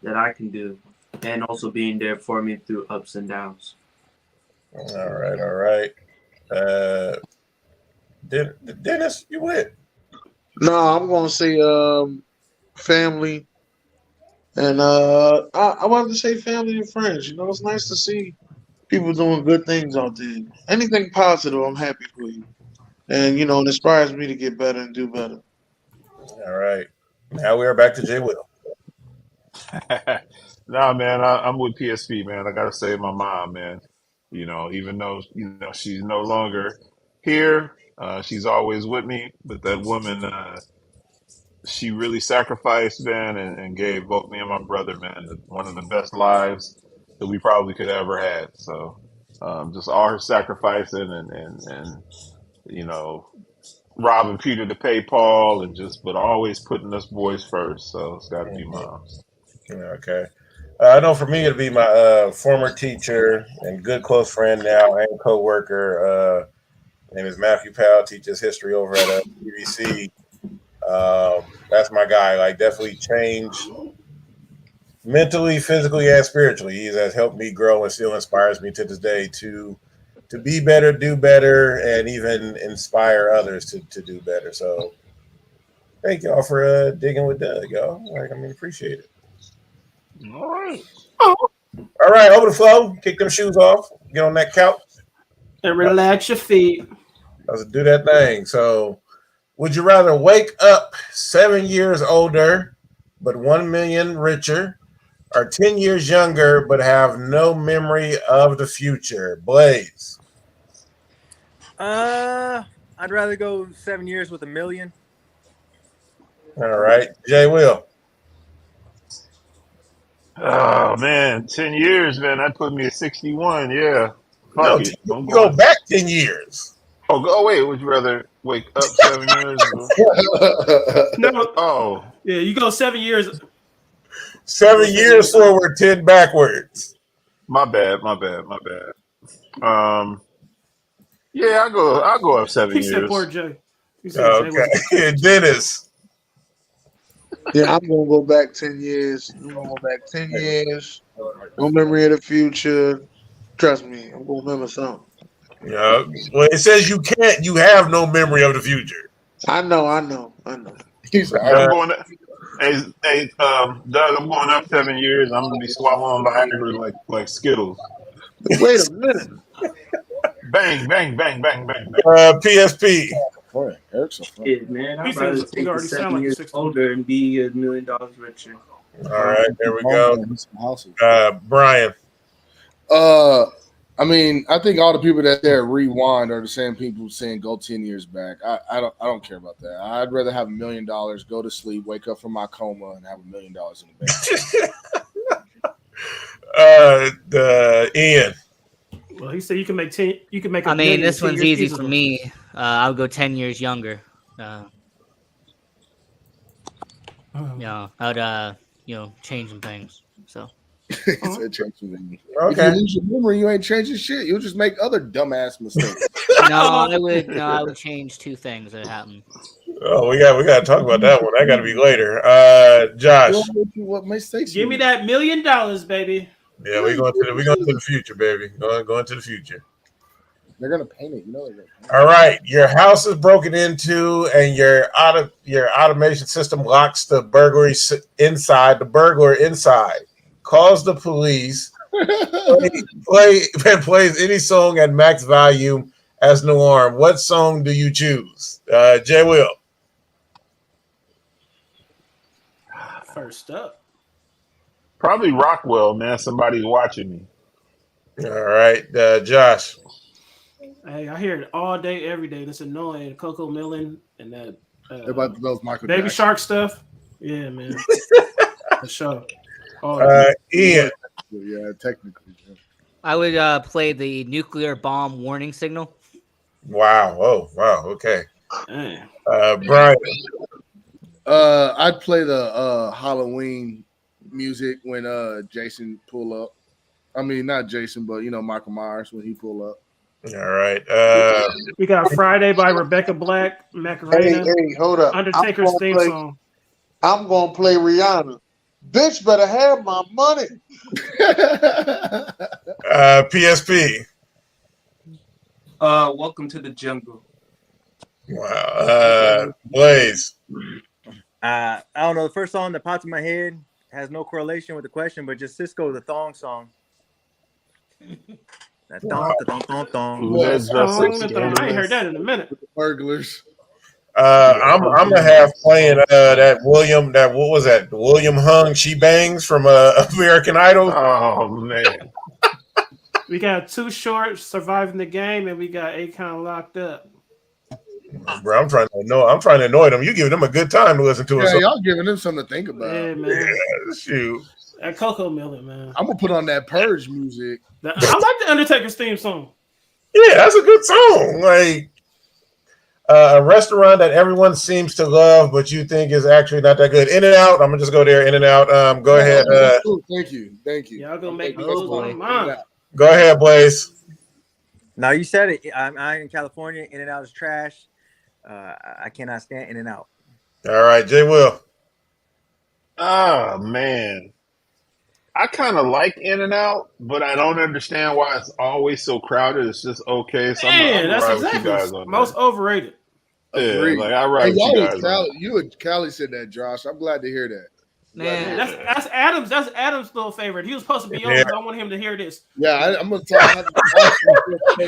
that I can do, and also being there for me through ups and downs. All right. Dennis, you went. No, I'm gonna say family, and I wanted to say family and friends. It's nice to see people doing good things out there. Anything positive, I'm happy for you. And it inspires me to get better and do better. All right. Now we are back to Jay Will. Nah, man, I'm with PSP, man. I gotta say, my mom, man. Even though she's no longer here, she's always with me. But that woman, she really sacrificed, man, and gave both me and my brother, man, one of the best lives that we probably could ever had. So, just all her sacrificing and you know, robbing Peter to pay Paul, but always putting us boys first. So it's got to be mom. Okay. I know for me, it'll be my former teacher and good close friend now and co-worker. Name is Matthew Powell, teaches history over at UBC. That's my guy. Like, definitely changed mentally, physically, and spiritually. He has helped me grow and still inspires me to this day to be better, do better, and even inspire others to do better. So thank y'all for digging with Doug, y'all. Appreciate it. All right. All right, over the flow. Kick them shoes off. Get on that couch. And relax your feet. Let's do that thing. So, would you rather wake up 7 years older but 1 million richer, or 10 years younger but have no memory of the future? Blaze. I'd rather go 7 years with 1 million. All right, Jay Will. Oh man, 10 years, man. That put me at 61. Yeah. No, Fuck it. I'm go going. back 10 years. Oh, wait. Would you rather wake up 7 years? No. Oh, Yeah, you go 7 years. 7 years forward, 10 backwards. my bad. Yeah, I'll go up 7 He said years. poor Jay. He said Jay Okay, Dennis. Yeah, I'm gonna go back 10 years. I'm gonna go back 10 years. No memory of the future. Trust me, I'm gonna remember something. Yeah. Well, it says you can't. You have no memory of the future. I know. He's like, I'm going. Hey, Doug, I'm going up 7 years. I'm gonna be swallowing Viagra like Skittles. Wait a minute. Bang, bang, bang, bang, bang, bang. PSP. boy, Eric's so funny. Yeah, man, He I'd says rather he take the already sound 7 like years 60. older and be $1 million richer. All right, there we go. Houses. Brian. I mean, I think all the people that there rewind are the same people saying go 10 years back. I don't care about that. I'd rather have $1 million, go to sleep, wake up from my coma, and have $1 million in the bank. Ian. Well, he said you can make 10. You can make. I mean, this 10 one's years easy easily. for me. I would go 10 years younger. I would change some things. So. He said change some things. Okay. If you lose your memory, you ain't changing shit. You'll just make other dumbass mistakes. I would change 2 things that happened. Oh, we got to talk about that one. That got to be later. Josh. What mistakes? Give me that $1 million, baby. Yeah, we going to the future, baby. Going to the future. They're gonna paint it. You know they're gonna paint it. All right, your house is broken into, and your automation system locks the burglar inside. Calls the police. Plays any song at max volume as no alarm. What song do you choose? Jay Will. First up. Probably Rockwell, man. Somebody's watching me. All right, Josh. Hey, I hear it all day, every day. That's annoying. Coco Melon and that Everybody knows Michael Baby Jackson. Shark stuff. Yeah, man. For sure. Ian. Yeah, technically. Yeah. I would play the nuclear bomb warning signal. Wow. Oh, wow. Okay. Dang. Brian. I'd play the Halloween music when Jason pull up. I mean, not Jason, but Michael Myers when he pull up. All right. We got Friday by Rebecca Black, Macarena, Hey, hold up. Undertaker's theme song. I'm gonna play Rihanna. Bitch better have my money. PSP. Welcome to the jungle. Wow. Blaze. I don't know. The first song that popped in my head has no correlation with the question, but just Cisco, the thong song. That thong, thong, thong, thong. Who that dress like I ain't heard that in a minute. Burglars. I'm gonna have playing that what was that? William Hung She Bangs from American Idol. Oh man. We got Too Short surviving the game, and we got Akon locked up. Bro, I'm trying to annoy them. You giving them a good time to listen to Yeah, us. y'all giving them something to think about. Yeah, man. Yeah, shoot. That Coco Melon, man. I'm gonna put on that Purge music. I like the Undertaker's theme song. Yeah, that's a good song. Like a restaurant that everyone seems to love, but you think is actually not that good. In-N-Out. I'm gonna just go there. In-N-Out. Go ahead. Thank you. Y'all gonna make me Oh, lose my boy. mind. Go ahead, Blaze. Now you said it. I'm in California. In-N-Out is trash. I cannot stand In-N-Out. All right, Jay Will. Oh man. I kind of like In-N-Out, but I don't understand why it's always so crowded. It's just okay. So Man, I'm that's ride with you exactly guys on most overrated. that. Yeah, Agreed. like I ride Hey, with you y'all guys was on Cali, that. you and Callie said that, Josh. I'm glad to hear that. Man, That's Adams. That's Adams' little favorite. He was supposed to be on. Yeah. Because I want him to hear this. Yeah, I'm gonna talk.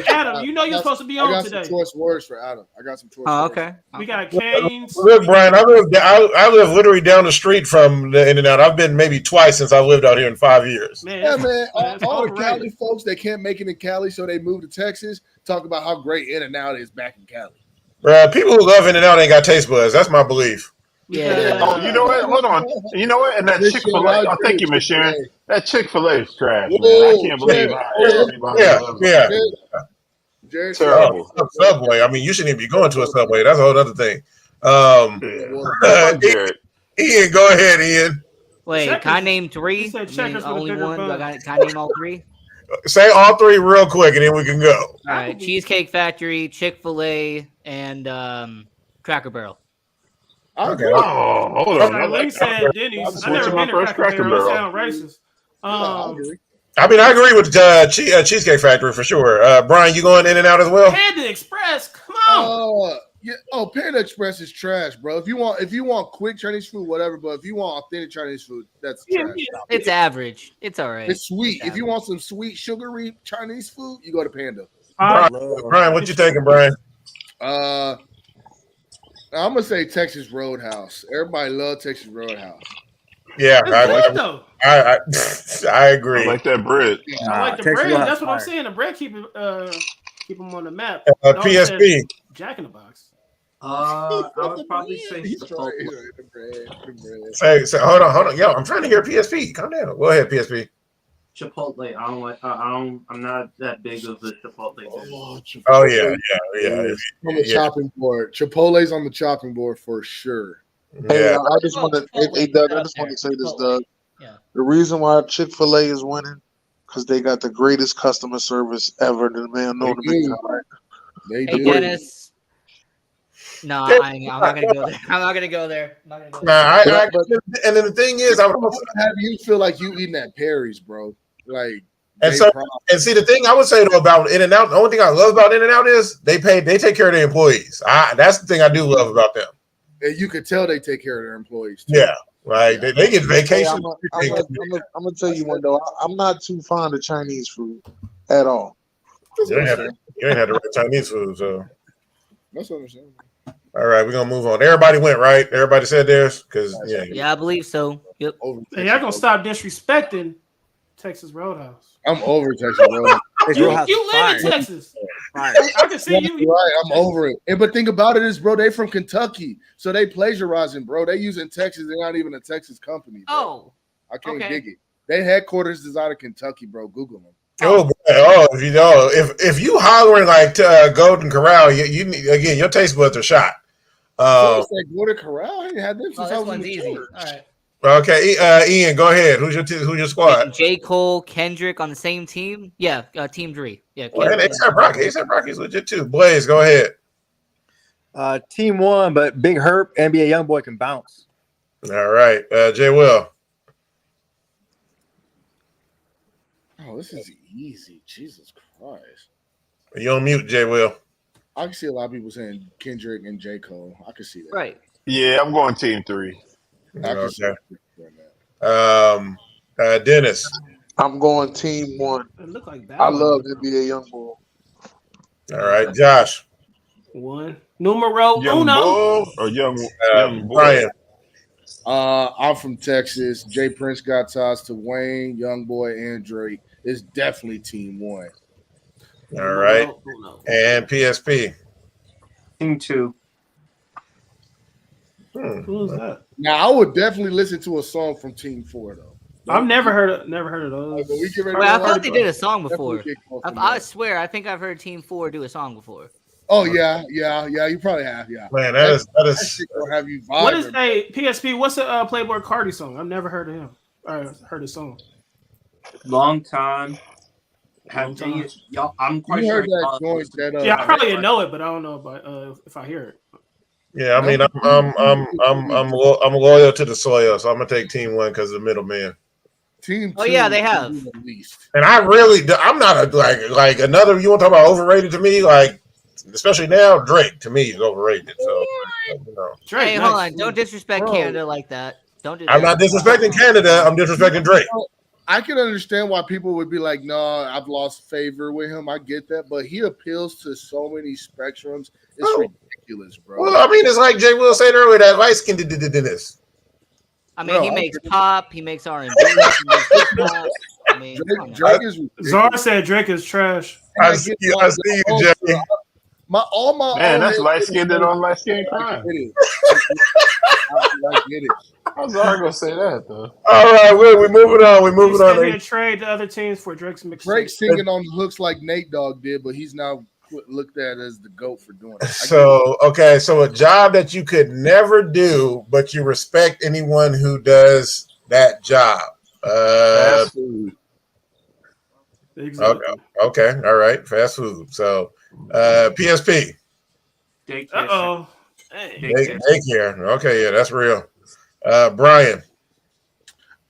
Adam, you know you're supposed to be I on got today. some choice words for Adam. I got some choice. oh, words. okay. We got Canes. Look, Brian, I live literally down the street from the In-N-Out. I've been maybe twice since I lived out here in 5 years. Man, Yeah, that's- man. that's All the overrated. Cali folks that can't make it in Cali, so they move to Texas. Talk about how great In-N-Out is back in Cali. People who love In-N-Out ain't got taste buds. That's my belief. Yeah. Oh, you know what? Hold on. You know what? And that Miss Chick-fil-A. Sharon, I Oh, agree thank you, with Miss Sharon. Chick-fil-A. That Chick-fil-A is trash, man. I Whoa, can't believe Jared, how everybody Yeah, loves yeah. it. Jared, Terrible. Subway. I mean, you shouldn't even be going to a Subway. That's a whole other thing. Yeah. Fuck Jared. Ian, go ahead, Ian. Wait, Checkers- can I name he three? said I mean, checkers with a only bigger one. bun. Can I name all three? Say all three real quick, and then we can go. All right, Cheesecake Factory, Chick-fil-A, and Cracker Barrel. Okay. Oh, hold on. I Charlene like said Denny's. I I never switched my been to first Cracker Cracker Barrel. That Barrel. sound racist. I mean, I agree with Cheesecake Factory for sure. Brian, you going In-N-Out as well? Panda Express. Come on. Yeah. Oh, Panda Express is trash, bro. If you want quick Chinese food, whatever. But if you want authentic Chinese food, that's trash. It's average. It's all right. It's sweet. If you want some sweet, sugary Chinese food, you go to Panda. Brian, what you taking, Brian? I'm gonna say Texas Roadhouse. Everybody love Texas Roadhouse. Yeah, It's good, though. I agree. I like that bread. I like the Texas bread. Roadhouse That's what I'm fire. saying. The bread keep them on the map. PSP. Jack in the Box. I would probably say He's Chipotle. trying the bread. Say, hold on. Yo, I'm trying to hear PSP. Calm down. Go ahead, PSP. Chipotle. I don't like. I'm not that big of a Chipotle fan. Oh yeah. On the chopping board. Chipotle's on the chopping board for sure. Hey, Yeah. I just want to, Doug, I just want to say this, Doug. Yeah. The reason why Chick-fil-A is winning because they got the greatest customer service ever. The man known to They be. do. They Hey, do. Dennis. No, I'm not gonna go there. I'm not gonna go there. And then the thing is, I would also, Have you feel like you eating at Perry's, bro? Like, and so and see the thing I would say though about In-N-Out, the only thing I love about In-N-Out is they take care of their employees. That's the thing I do love about them. and you could tell they take care of their employees. Too. Yeah, like they get vacation. I'm gonna tell you one though. I'm not too fond of Chinese food at all. You ain't had the right Chinese food, so. That's what I'm saying. All right, we're gonna move on. Everybody went right. Everybody said theirs because Yeah, I believe so. Yep. Hey, y'all gonna stop disrespecting Texas Roadhouse. I'm over Texas Roadhouse. You live in Texas. I can see you. Right, I'm over it. And but think about it is, bro, they from Kentucky, so they plagiarizing, bro. They using Texas. They're not even a Texas company. Bro. Oh, I can't okay. dig it. They headquarters is out of Kentucky, bro. Google them. If you hollering like Golden Corral, you again your taste buds are shot. Like Golden Corral, I ain't had them since Oh, I this was one's in easy. church. All right. Okay, Ian, go ahead. Who's your squad? J. Cole, Kendrick on the same team. Yeah, Team 3. Yeah. Well, and ASAP Rocky. ASAP Rocky's legit too. Blaze, go ahead. Team 1, but Big Herb, NBA YoungBoy can bounce. All right, Jay Will. Oh, this is easy. Jesus Christ. You on mute, Jay Will. I can see a lot of people saying Kendrick and J. Cole. I can see that. Right. Yeah, I'm going Team 3. I can see Okay. that. Dennis. I'm going team one. It looked like that. I love NBA YoungBoy. All right, Josh. One. Numero Young uno. Bull or young boy? Brian. I'm from Texas. Jay Prince got ties to Wayne, YoungBoy, and Drake. It's definitely team one. All right. Numero uno. And PSP. Team 2. Who's that? Now I would definitely listen to a song from Team 4 though. I've never heard of those. Like, when we get ready Wait, to I run, thought they did a song definitely before. get close to I that. swear, I think I've heard Team 4 do a song before. Oh yeah. You probably have. Yeah. Man, that That is shit gonna have you vibing. What is PSP? What's a Playboy Cardi song? I've never heard of him. I heard his song. Long time. Long time. Y'all, I'm quite You sure. heard that joint that Yeah, I probably didn't know it, but I don't know about if I hear it. Yeah, I mean, I'm loyal to the soil, so I'm gonna take team one because of the middleman. Team 2. Oh, yeah, they have. At least. And I'm not like another. You want to talk about overrated to me? Like, especially now, Drake to me is overrated. So, you know, Drake, Hey, nice. hold on. Don't disrespect Bro. Canada like that. Don't do that. I'm not disrespecting Canada. I'm disrespecting Drake. I can understand why people would be like, "No, I've lost favor with him." I get that, but he appeals to so many spectrums. It's Oh. ridiculous, bro. Well, I mean, it's like Jay Will said earlier that light skin did this. I mean, Bro, he I makes agree. pop. He makes R&B. He makes hip-hop. I mean, come on now. Drake is ridiculous. Zara said Drake is trash. And I see you, Jay. All my Man, that's old light heads- skinned on light skinned I crime. get it. I get it. How's Zara gonna say that though? All right, we're moving on. We're He moving said on. he'd trade the other teams for Drake's mixtape. Drake singing on the hooks like Nate Dogg did, but he's now looked at as the GOAT for doing it. I get it. So, okay, so a job that you could never do, but you respect anyone who does that job. Fast food. Exactly. Okay, all right, fast food. So, PSP, Daycare. Uh-oh. Hey. daycare. Okay, yeah, that's real. Brian,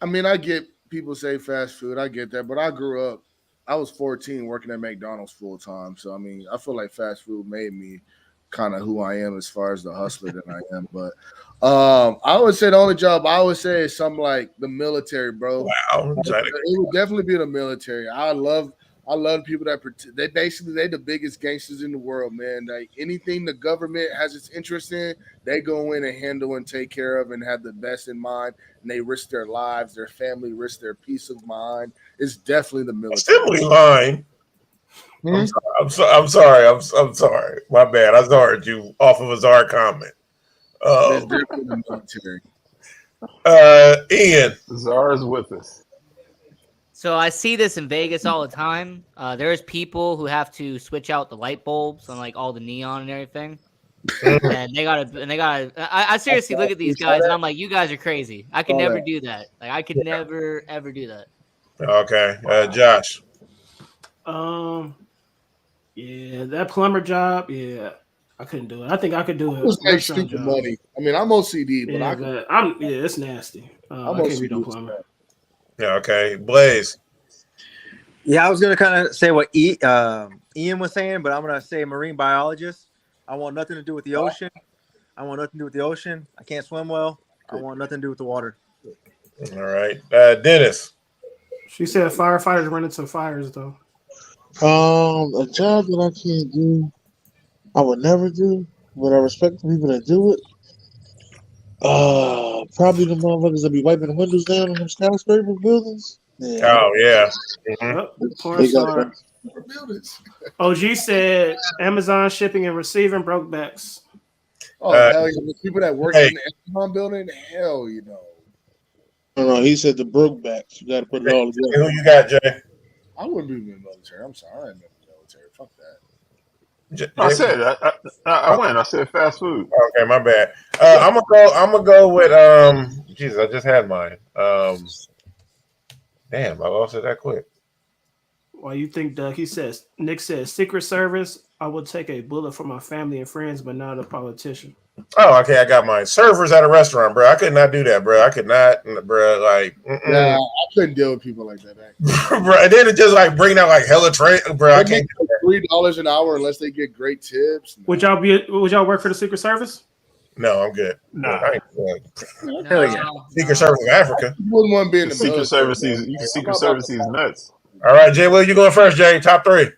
I mean, I get people say fast food. I get that, but I grew up. I was 14 working at McDonald's full time. So I mean, I feel like fast food made me kind of who I am as far as the hustler that I am. But I would say the only job I would say is something like the military, bro. wow, It would definitely be the military. I love people that they the biggest gangsters in the world, man. Like anything the government has its interest in, they go in and handle and take care of and have the best in mind. And they risk their lives, their family risk their peace of mind. It's definitely the military. assembly line. Hmm? I'm sorry. I'm sorry. My bad. I started you off of a Zara comment. It's definitely the military. Ian. Zara's with us. So I see this in Vegas all the time. There's people who have to switch out the light bulbs on like all the neon and everything. and they gotta. I seriously look at these guys and I'm like, you guys are crazy. I could never do that. Like I could never ever do that. Okay, Josh. Yeah, that plumber job. Yeah, I couldn't do it. I think I could do it. It was like stupid money. I mean, I'm OCD, but Yeah, it's nasty. I can't be no plumber. Yeah, okay, Blaze. Yeah, I was gonna kind of say what Ian was saying, but I'm gonna say marine biologist. I want nothing to do with the ocean. I want nothing to do with the ocean. I can't swim well. I want nothing to do with the water. All right, Dennis. She said firefighters run into fires though. A job that I can't do, I would never do, but I respect the people that do it. Probably the motherfuckers that be wiping the windows down on them skyscraper buildings. Yeah. Oh yeah. Mhm. Yep, porn star. buildings. OG said Amazon shipping and receiving broke backs. Oh hell yeah! The people that work Hey. in the Amazon building, hell, you know. No, he said the Brookbacks. You got to put it all together. Who you got, Jay? I wouldn't be in the military. I'm sorry, I ain't in the military. Fuck that. I said I went. I said fast food. Okay, my bad. I'm gonna go with Jesus, I just had mine. Damn, I lost it that quick. Why you think, Doug? Nick says Secret Service. I would take a bullet for my family and friends, but not a politician. Oh, okay, I got mine. Servers at a restaurant, bro. I could not do that, bro. I could not, bro. Like, Yeah, I couldn't deal with people like that. bro. And then it just like bring out like hella train, bro. I They can't. make $3 an hour unless they get great tips. Would y'all work for the Secret Service? No, I'm good. Nah. I ain't good. Hell yeah. Secret Service of Africa. You wouldn't want to be in The the Secret military, Service bro. is Like, I'm Secret not Service about is to- nuts. All right, Jay Will, you going first, Jay? Top 3.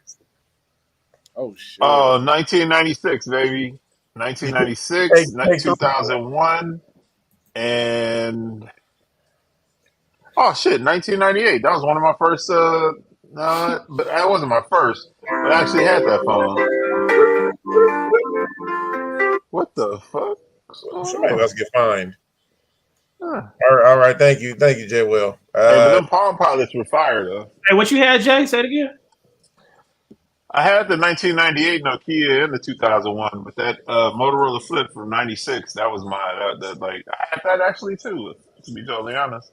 Oh shit. Oh, 1996, baby. 1996, Take 2001, and oh shit, 1998. That was one of my first. But that wasn't my first. But I actually had that phone. What the fuck? What's going Somebody on? must get fined. Huh. All right. Thank you, Jay Will. Hey, but them Palm Pilots were fire though. Hey, what you had, Jay? Say it again. I had the 1998 Nokia and the 2001, but that Motorola Flip from '96, that was mine. I had that actually too. To be totally honest,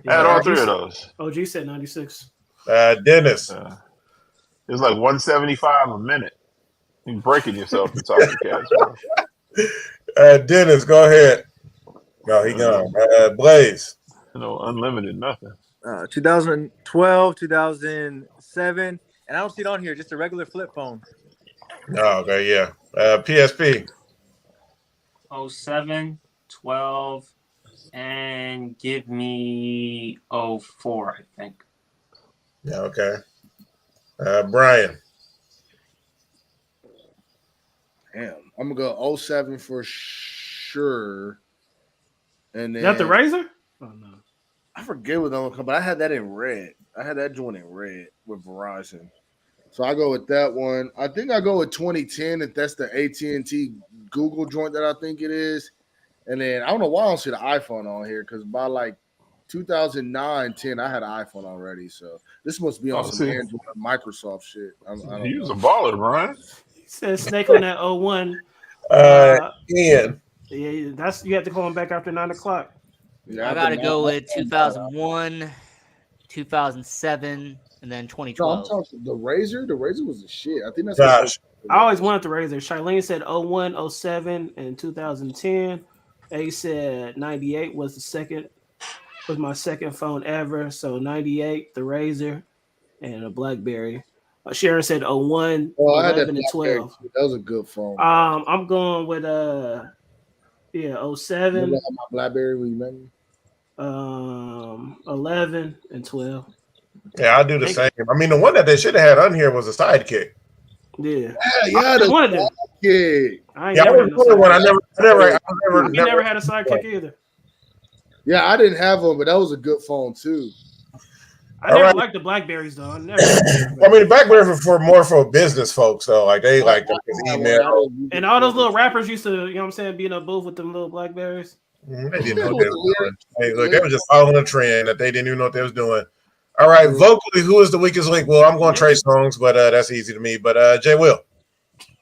I had all 3 of those. OG said 96. Dennis. It was like 175 a minute. You're breaking yourself to talk to cats, bro. Dennis, go ahead. No, he gone. Blaze. Unlimited nothing. 2012, 2007, and I don't see it on here. Just a regular flip phone. Oh, okay, yeah. PSP. 07, 12, and give me 04, I think. Yeah, okay. Brian. Damn, I'm gonna go 07 for sure. And then You got the Razor? Oh no. I forget what I'm but I had that in red. I had that joint in red with Verizon. So I go with that one. I think I go with 2010 if that's the AT&T Google joint that I think it is. And then I don't know why I don't see the iPhone on here because by like 2009, 10, I had an iPhone already. So this must be on some see. Android Microsoft shit. I don't He was know. a baller, Brian. He said Snake on that 01. Ian. Yeah, that's you have to call him back after 9 o'clock. Yeah, I gotta go with 2001, 2007, and then No, 2012. I'm talking the Razor. The Razor was the shit. I think that's Josh. I always wanted the Razor. Charlene said 01, 07, and 2010. A said 98 was my second phone ever. So 98, the Razor, and a BlackBerry. Sharon said 01, I had 11, that and 12. That was a good phone. I'm going with 07, Remember my BlackBerry when you met me? 11, and 12. Yeah, I'll do the same. I mean, the one that they should have had on here was a sidekick. Yeah. Yeah, I wanted it. Yeah. I ain't Yeah, I never was had no doing one. I sidekick. You never never had a sidekick either. Yeah, I didn't have one, but that was a good phone too. I never liked the Blackberries though. I never. I mean, the BlackBerry for more for business folks, though. Like they like them email. And all those little rappers used to, you know what I'm saying, be in a booth with them little Blackberries. They didn't know what they was doing. Hey, look, they were just following a trend that they didn't even know what they was doing. All right, vocally, who is the weakest link? Well, I'm going Trey Songz, but that's easy to me. But Jay Will.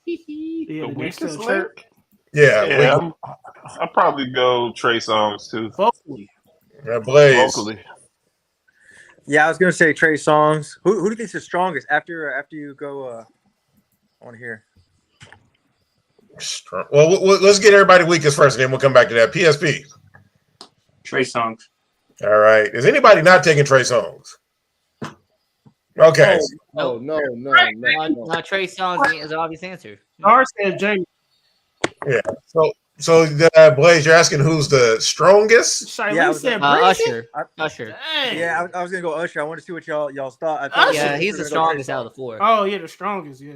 Yeah, The next weakest to link? Yeah, I'll probably go Trey Songz too. vocally. Blaze. Vocally. Yeah, I was gonna say Trey Songz. Who do you think's the strongest after you go? I want to hear. Well, let's get everybody weakest first, and then we'll come back to that. PSP. Trey Songz. All right. Is anybody not taking Trey Songz? Okay. No. Not Trey Songz is the obvious answer. Ours said Jamie. Yeah. So Blaze, you're asking who's the strongest? Charlene said Usher. Usher. Dang. Yeah, I was gonna go Usher. I want to see what y'all thought. I Usher. Yeah, he's the strongest out of the 4. Oh yeah, the strongest. Yeah.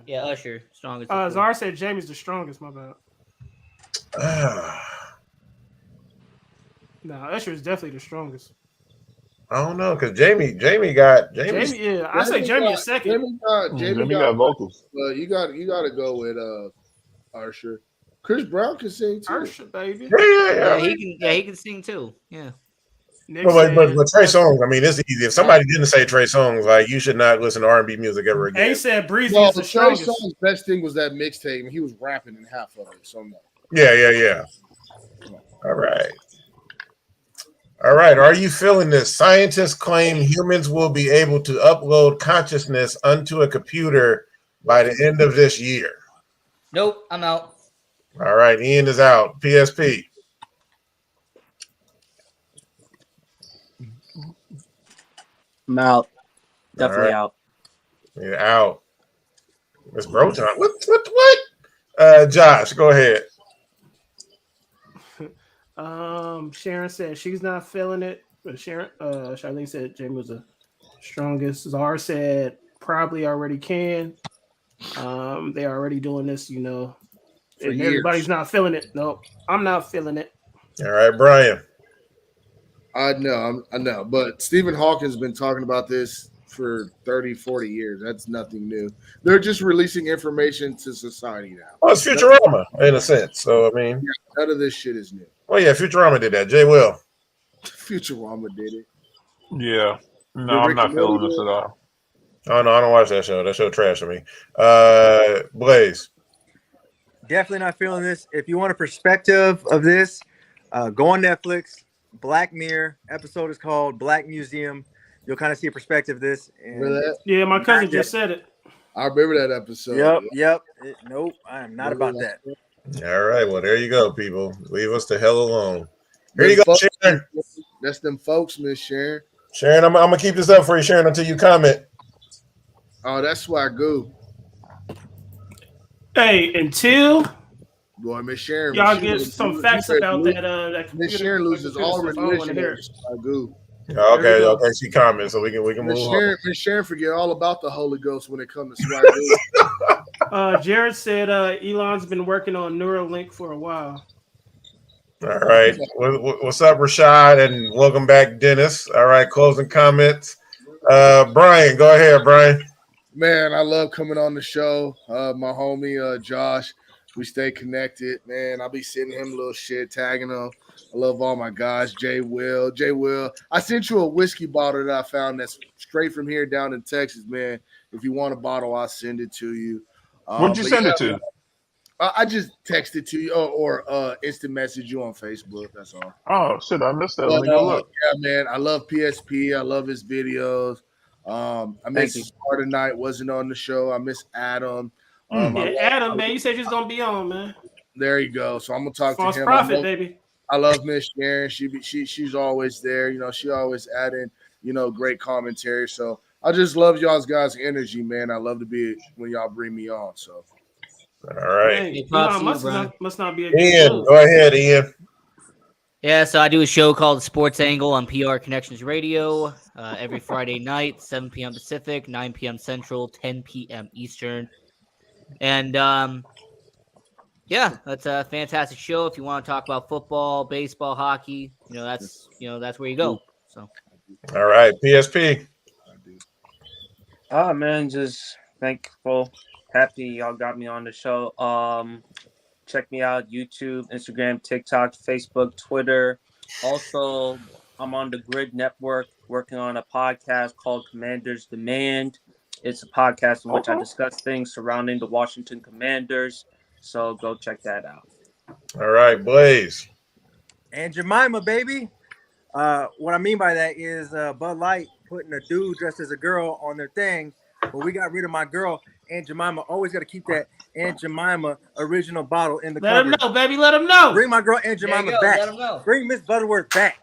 Yeah, Usher, strongest. Zara said Jamie's the strongest. My bad. No, Usher is definitely the strongest. I don't know because Jamie got Jamie. Yeah, I say Jamie is second. Jamie got vocals. You got to go with Usher. Chris Brown can sing too. Usher, baby. Yeah, he can sing too. Yeah. But Trey Songz, I mean, it's easy. If somebody didn't say Trey Songz, like you should not listen to R&B music ever again. He said Breezy No, is the Trey strongest. Songz's best thing was that mixtape, and he was rapping in half of it. So no. Yeah. All right. Are you feeling this? Scientists claim humans will be able to upload consciousness onto a computer by the end of this year. Nope, I'm out. All right, Ian is out. PSP. I'm out. Definitely right. out. Yeah, out. It's bro time. What? Josh, go ahead. Sharon said she's not feeling it. But Charlene said Jamie was the strongest. Zara said probably already can. They're already doing this, For and years. everybody's not feeling it. Nope, I'm not feeling it. All right, Brian. I know, but Stephen Hawking's been talking about this for 30, 40 years. That's nothing new. They're just releasing information to society now. Well, it's Futurama in a sense. So, I mean, None of this shit is new. well, yeah, Futurama did that. Jay Will. Futurama did it. Yeah. No, Did I'm Rick not and feeling Morty this do at all. Oh, no, I don't watch that show. That show trash to me. Blaze. Definitely not feeling this. If you want a perspective of this, go on Netflix. Black Mirror episode is called Black Museum. You'll kind of see a perspective of this. And Remember that? Yeah, my cousin just said it. I remember that episode. Yep. Nope, I am not about that. All right, well, there you go, people. Leave us the hell alone. Here you go, Sharon. That's them folks, Miss Sharon. Sharon, I'm going to keep this up for you, Sharon, until you comment. Oh, that's Swagoo. Hey, until Boy, Miss Sharon. y'all she get was- some she facts said about Miss- that Miss computer. Sharon loses all I rendition. want to hear it. Swagoo. Okay, she comments, so we can move on. Miss Sharon forget all about the Holy Ghost when it comes to Swagoo. Jared said Elon's been working on Neuralink for a while. All right. What's up, Rashad? And welcome back, Dennis. All right, closing comments. Brian, go ahead, Brian. Man, I love coming on the show. My homie Josh, we stay connected. Man, I'll be sending him little shit, tagging him. I love all my guys. Jay Will. I sent you a whiskey bottle that I found that's straight from here down in Texas, man. If you want a bottle, I'll send it to you. What'd you send it to? I just texted to you or instant message you on Facebook. That's all. Oh, shit, I missed that. Let me go look. Yeah, man. I love PSP. I love his videos. I missed Star tonight. Wasn't on the show. I miss Adam. Adam, man, you said you was gonna be on, man. There you go. So I'm gonna talk False to him. prophet, baby. I love Miss Sharon. She's always there. She always adding, great commentary. So I just love y'all's guys' energy, man. I love to be when y'all bring me on. So all right. Hey, Elon must not be a Ian, go ahead, Ian. Yeah, so I do a show called The Sports Angle on PR Connections Radio every Friday night, 7 p.m. Pacific, 9 p.m. Central, 10 p.m. Eastern. And yeah, that's a fantastic show. If you want to talk about football, baseball, hockey, that's where you go. So, all right, PSP. Man, just thankful, happy y'all got me on the show. Check me out, YouTube, Instagram, TikTok, Facebook, Twitter. Also, I'm on the Grid Network working on a podcast called Commanders Demand. It's a podcast in which I discuss things surrounding the Washington Commanders. So go check that out. All right, Blaze. And Jemima, baby. What I mean by that is Bud Light putting a dude dressed as a girl on their thing, but we got rid of my girl, Aunt Jemima. Always got to keep that Aunt Jemima original bottle in the Let cupboard. him know, baby. Let him know. Bring my girl Aunt Jemima back. Let him know. Bring Miss Butterworth back.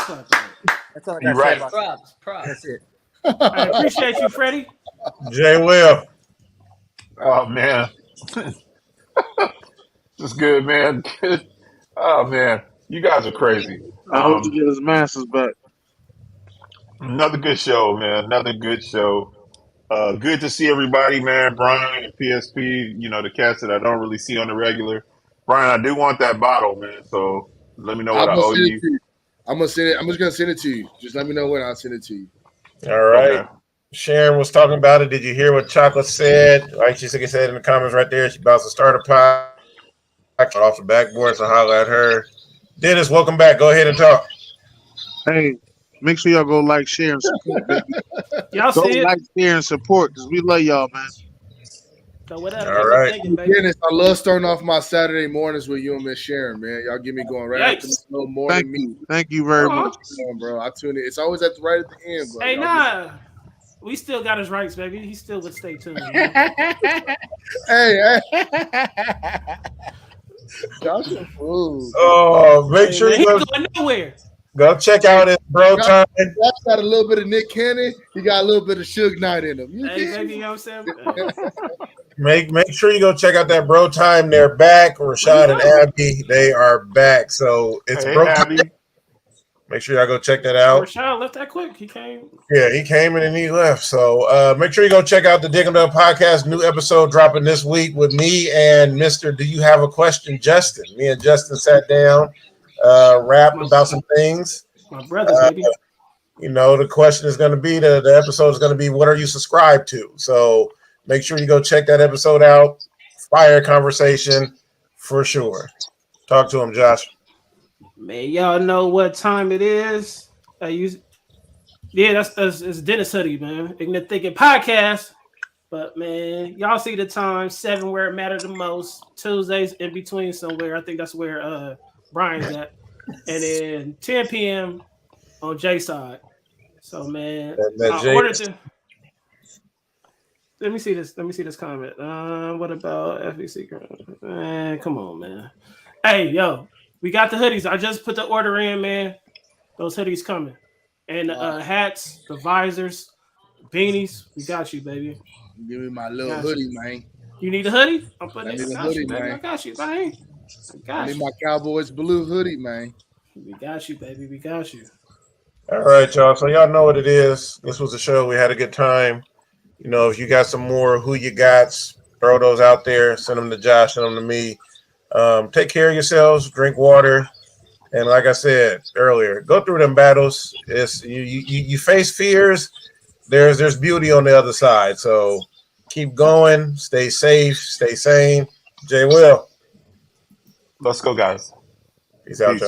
That's all I got to say right. about Props. That's it. I appreciate you, Freddie. Jay Will. Oh, man. This is good, man. Oh, man. You guys are crazy. I hope to get his masters back. Another good show, man. Another good show. Good to see everybody, man. Brian and PSP, the cats that I don't really see on the regular. Brian, I do want that bottle, man. So let me know what I owe you. I'm gonna send it. I'm just gonna send it to you. Just let me know when I'll send it to you. All right. Okay. Sharon was talking about it. Did you hear what Chocolate said? Like she said in the comments right there, she about to start a pot off the backboard, so holla at her. Dennis, welcome back. Go ahead and talk. Hey, make sure y'all go like, share, and support. Baby. Y'all Go see it? like, share, and support because we love y'all, man. So whatever. All right. Thinking, baby. Dennis, I love starting off my Saturday mornings with you and Miss Sharon, man. Y'all get me going right after Yikes. the morning Thank meeting. you. Thank you very much. Come on, bro. I tune in. It's always right at the end, bro. Hey, Y'all nah. We still got his rights, baby. He still would stay tuned. Hey. Josh a fool. Oh, make sure He you ain't going nowhere. go check out his bro time. Josh got a little bit of Nick Cannon. He got a little bit of Suge Knight in him. Hey, baby, you know what I'm saying? Make sure you go check out that Bro Time. They're back. Rashad and Abby, they are back. So it's Hey, Bro Abby. Time. Make sure y'all go check that out. Rashad left that quick. He came. Yeah, he came in and he left. So make sure you go check out the Dig 'em Dub podcast. New episode dropping this week with me and Mr. Do You Have a Question, Justin. Me and Justin sat down, rapped about some things. My brother, baby. You know, the question is going to be the episode is going to be, what are you subscribed to? So make sure you go check that episode out. Fire conversation for sure. Talk to him, Josh. Man, y'all know what time it is. It's Dennis Hoodie, man. Ignorant Thinking Podcast. But man, y'all see the time, 7 where it matters the most. Tuesdays in between somewhere. I think that's where Brian's at. And then 10 p.m. on J side. So man, let me see this. Let me see this comment. What about FEC? Man, come on, man. Hey, yo, we got the hoodies. I just put the order in, man. Those hoodies coming. And hats, the visors, beanies. We got you, baby. Give me my little hoodie, man. You need a hoodie? I'm putting I it. need a hoodie, man. I got you, man. I need my Cowboys blue hoodie, man. We got you, baby. We got you. All right, y'all. So y'all know what it is. This was a show. We had a good time. You know, if you got some more who you got, throw those out there. Send them to Josh. Send them to me. Take care of yourselves. Drink water. And like I said earlier, go through them battles. It's you face fears. There's beauty on the other side. So keep going. Stay safe. Stay sane. Jay Will. Let's go, guys. Peace out, y'all.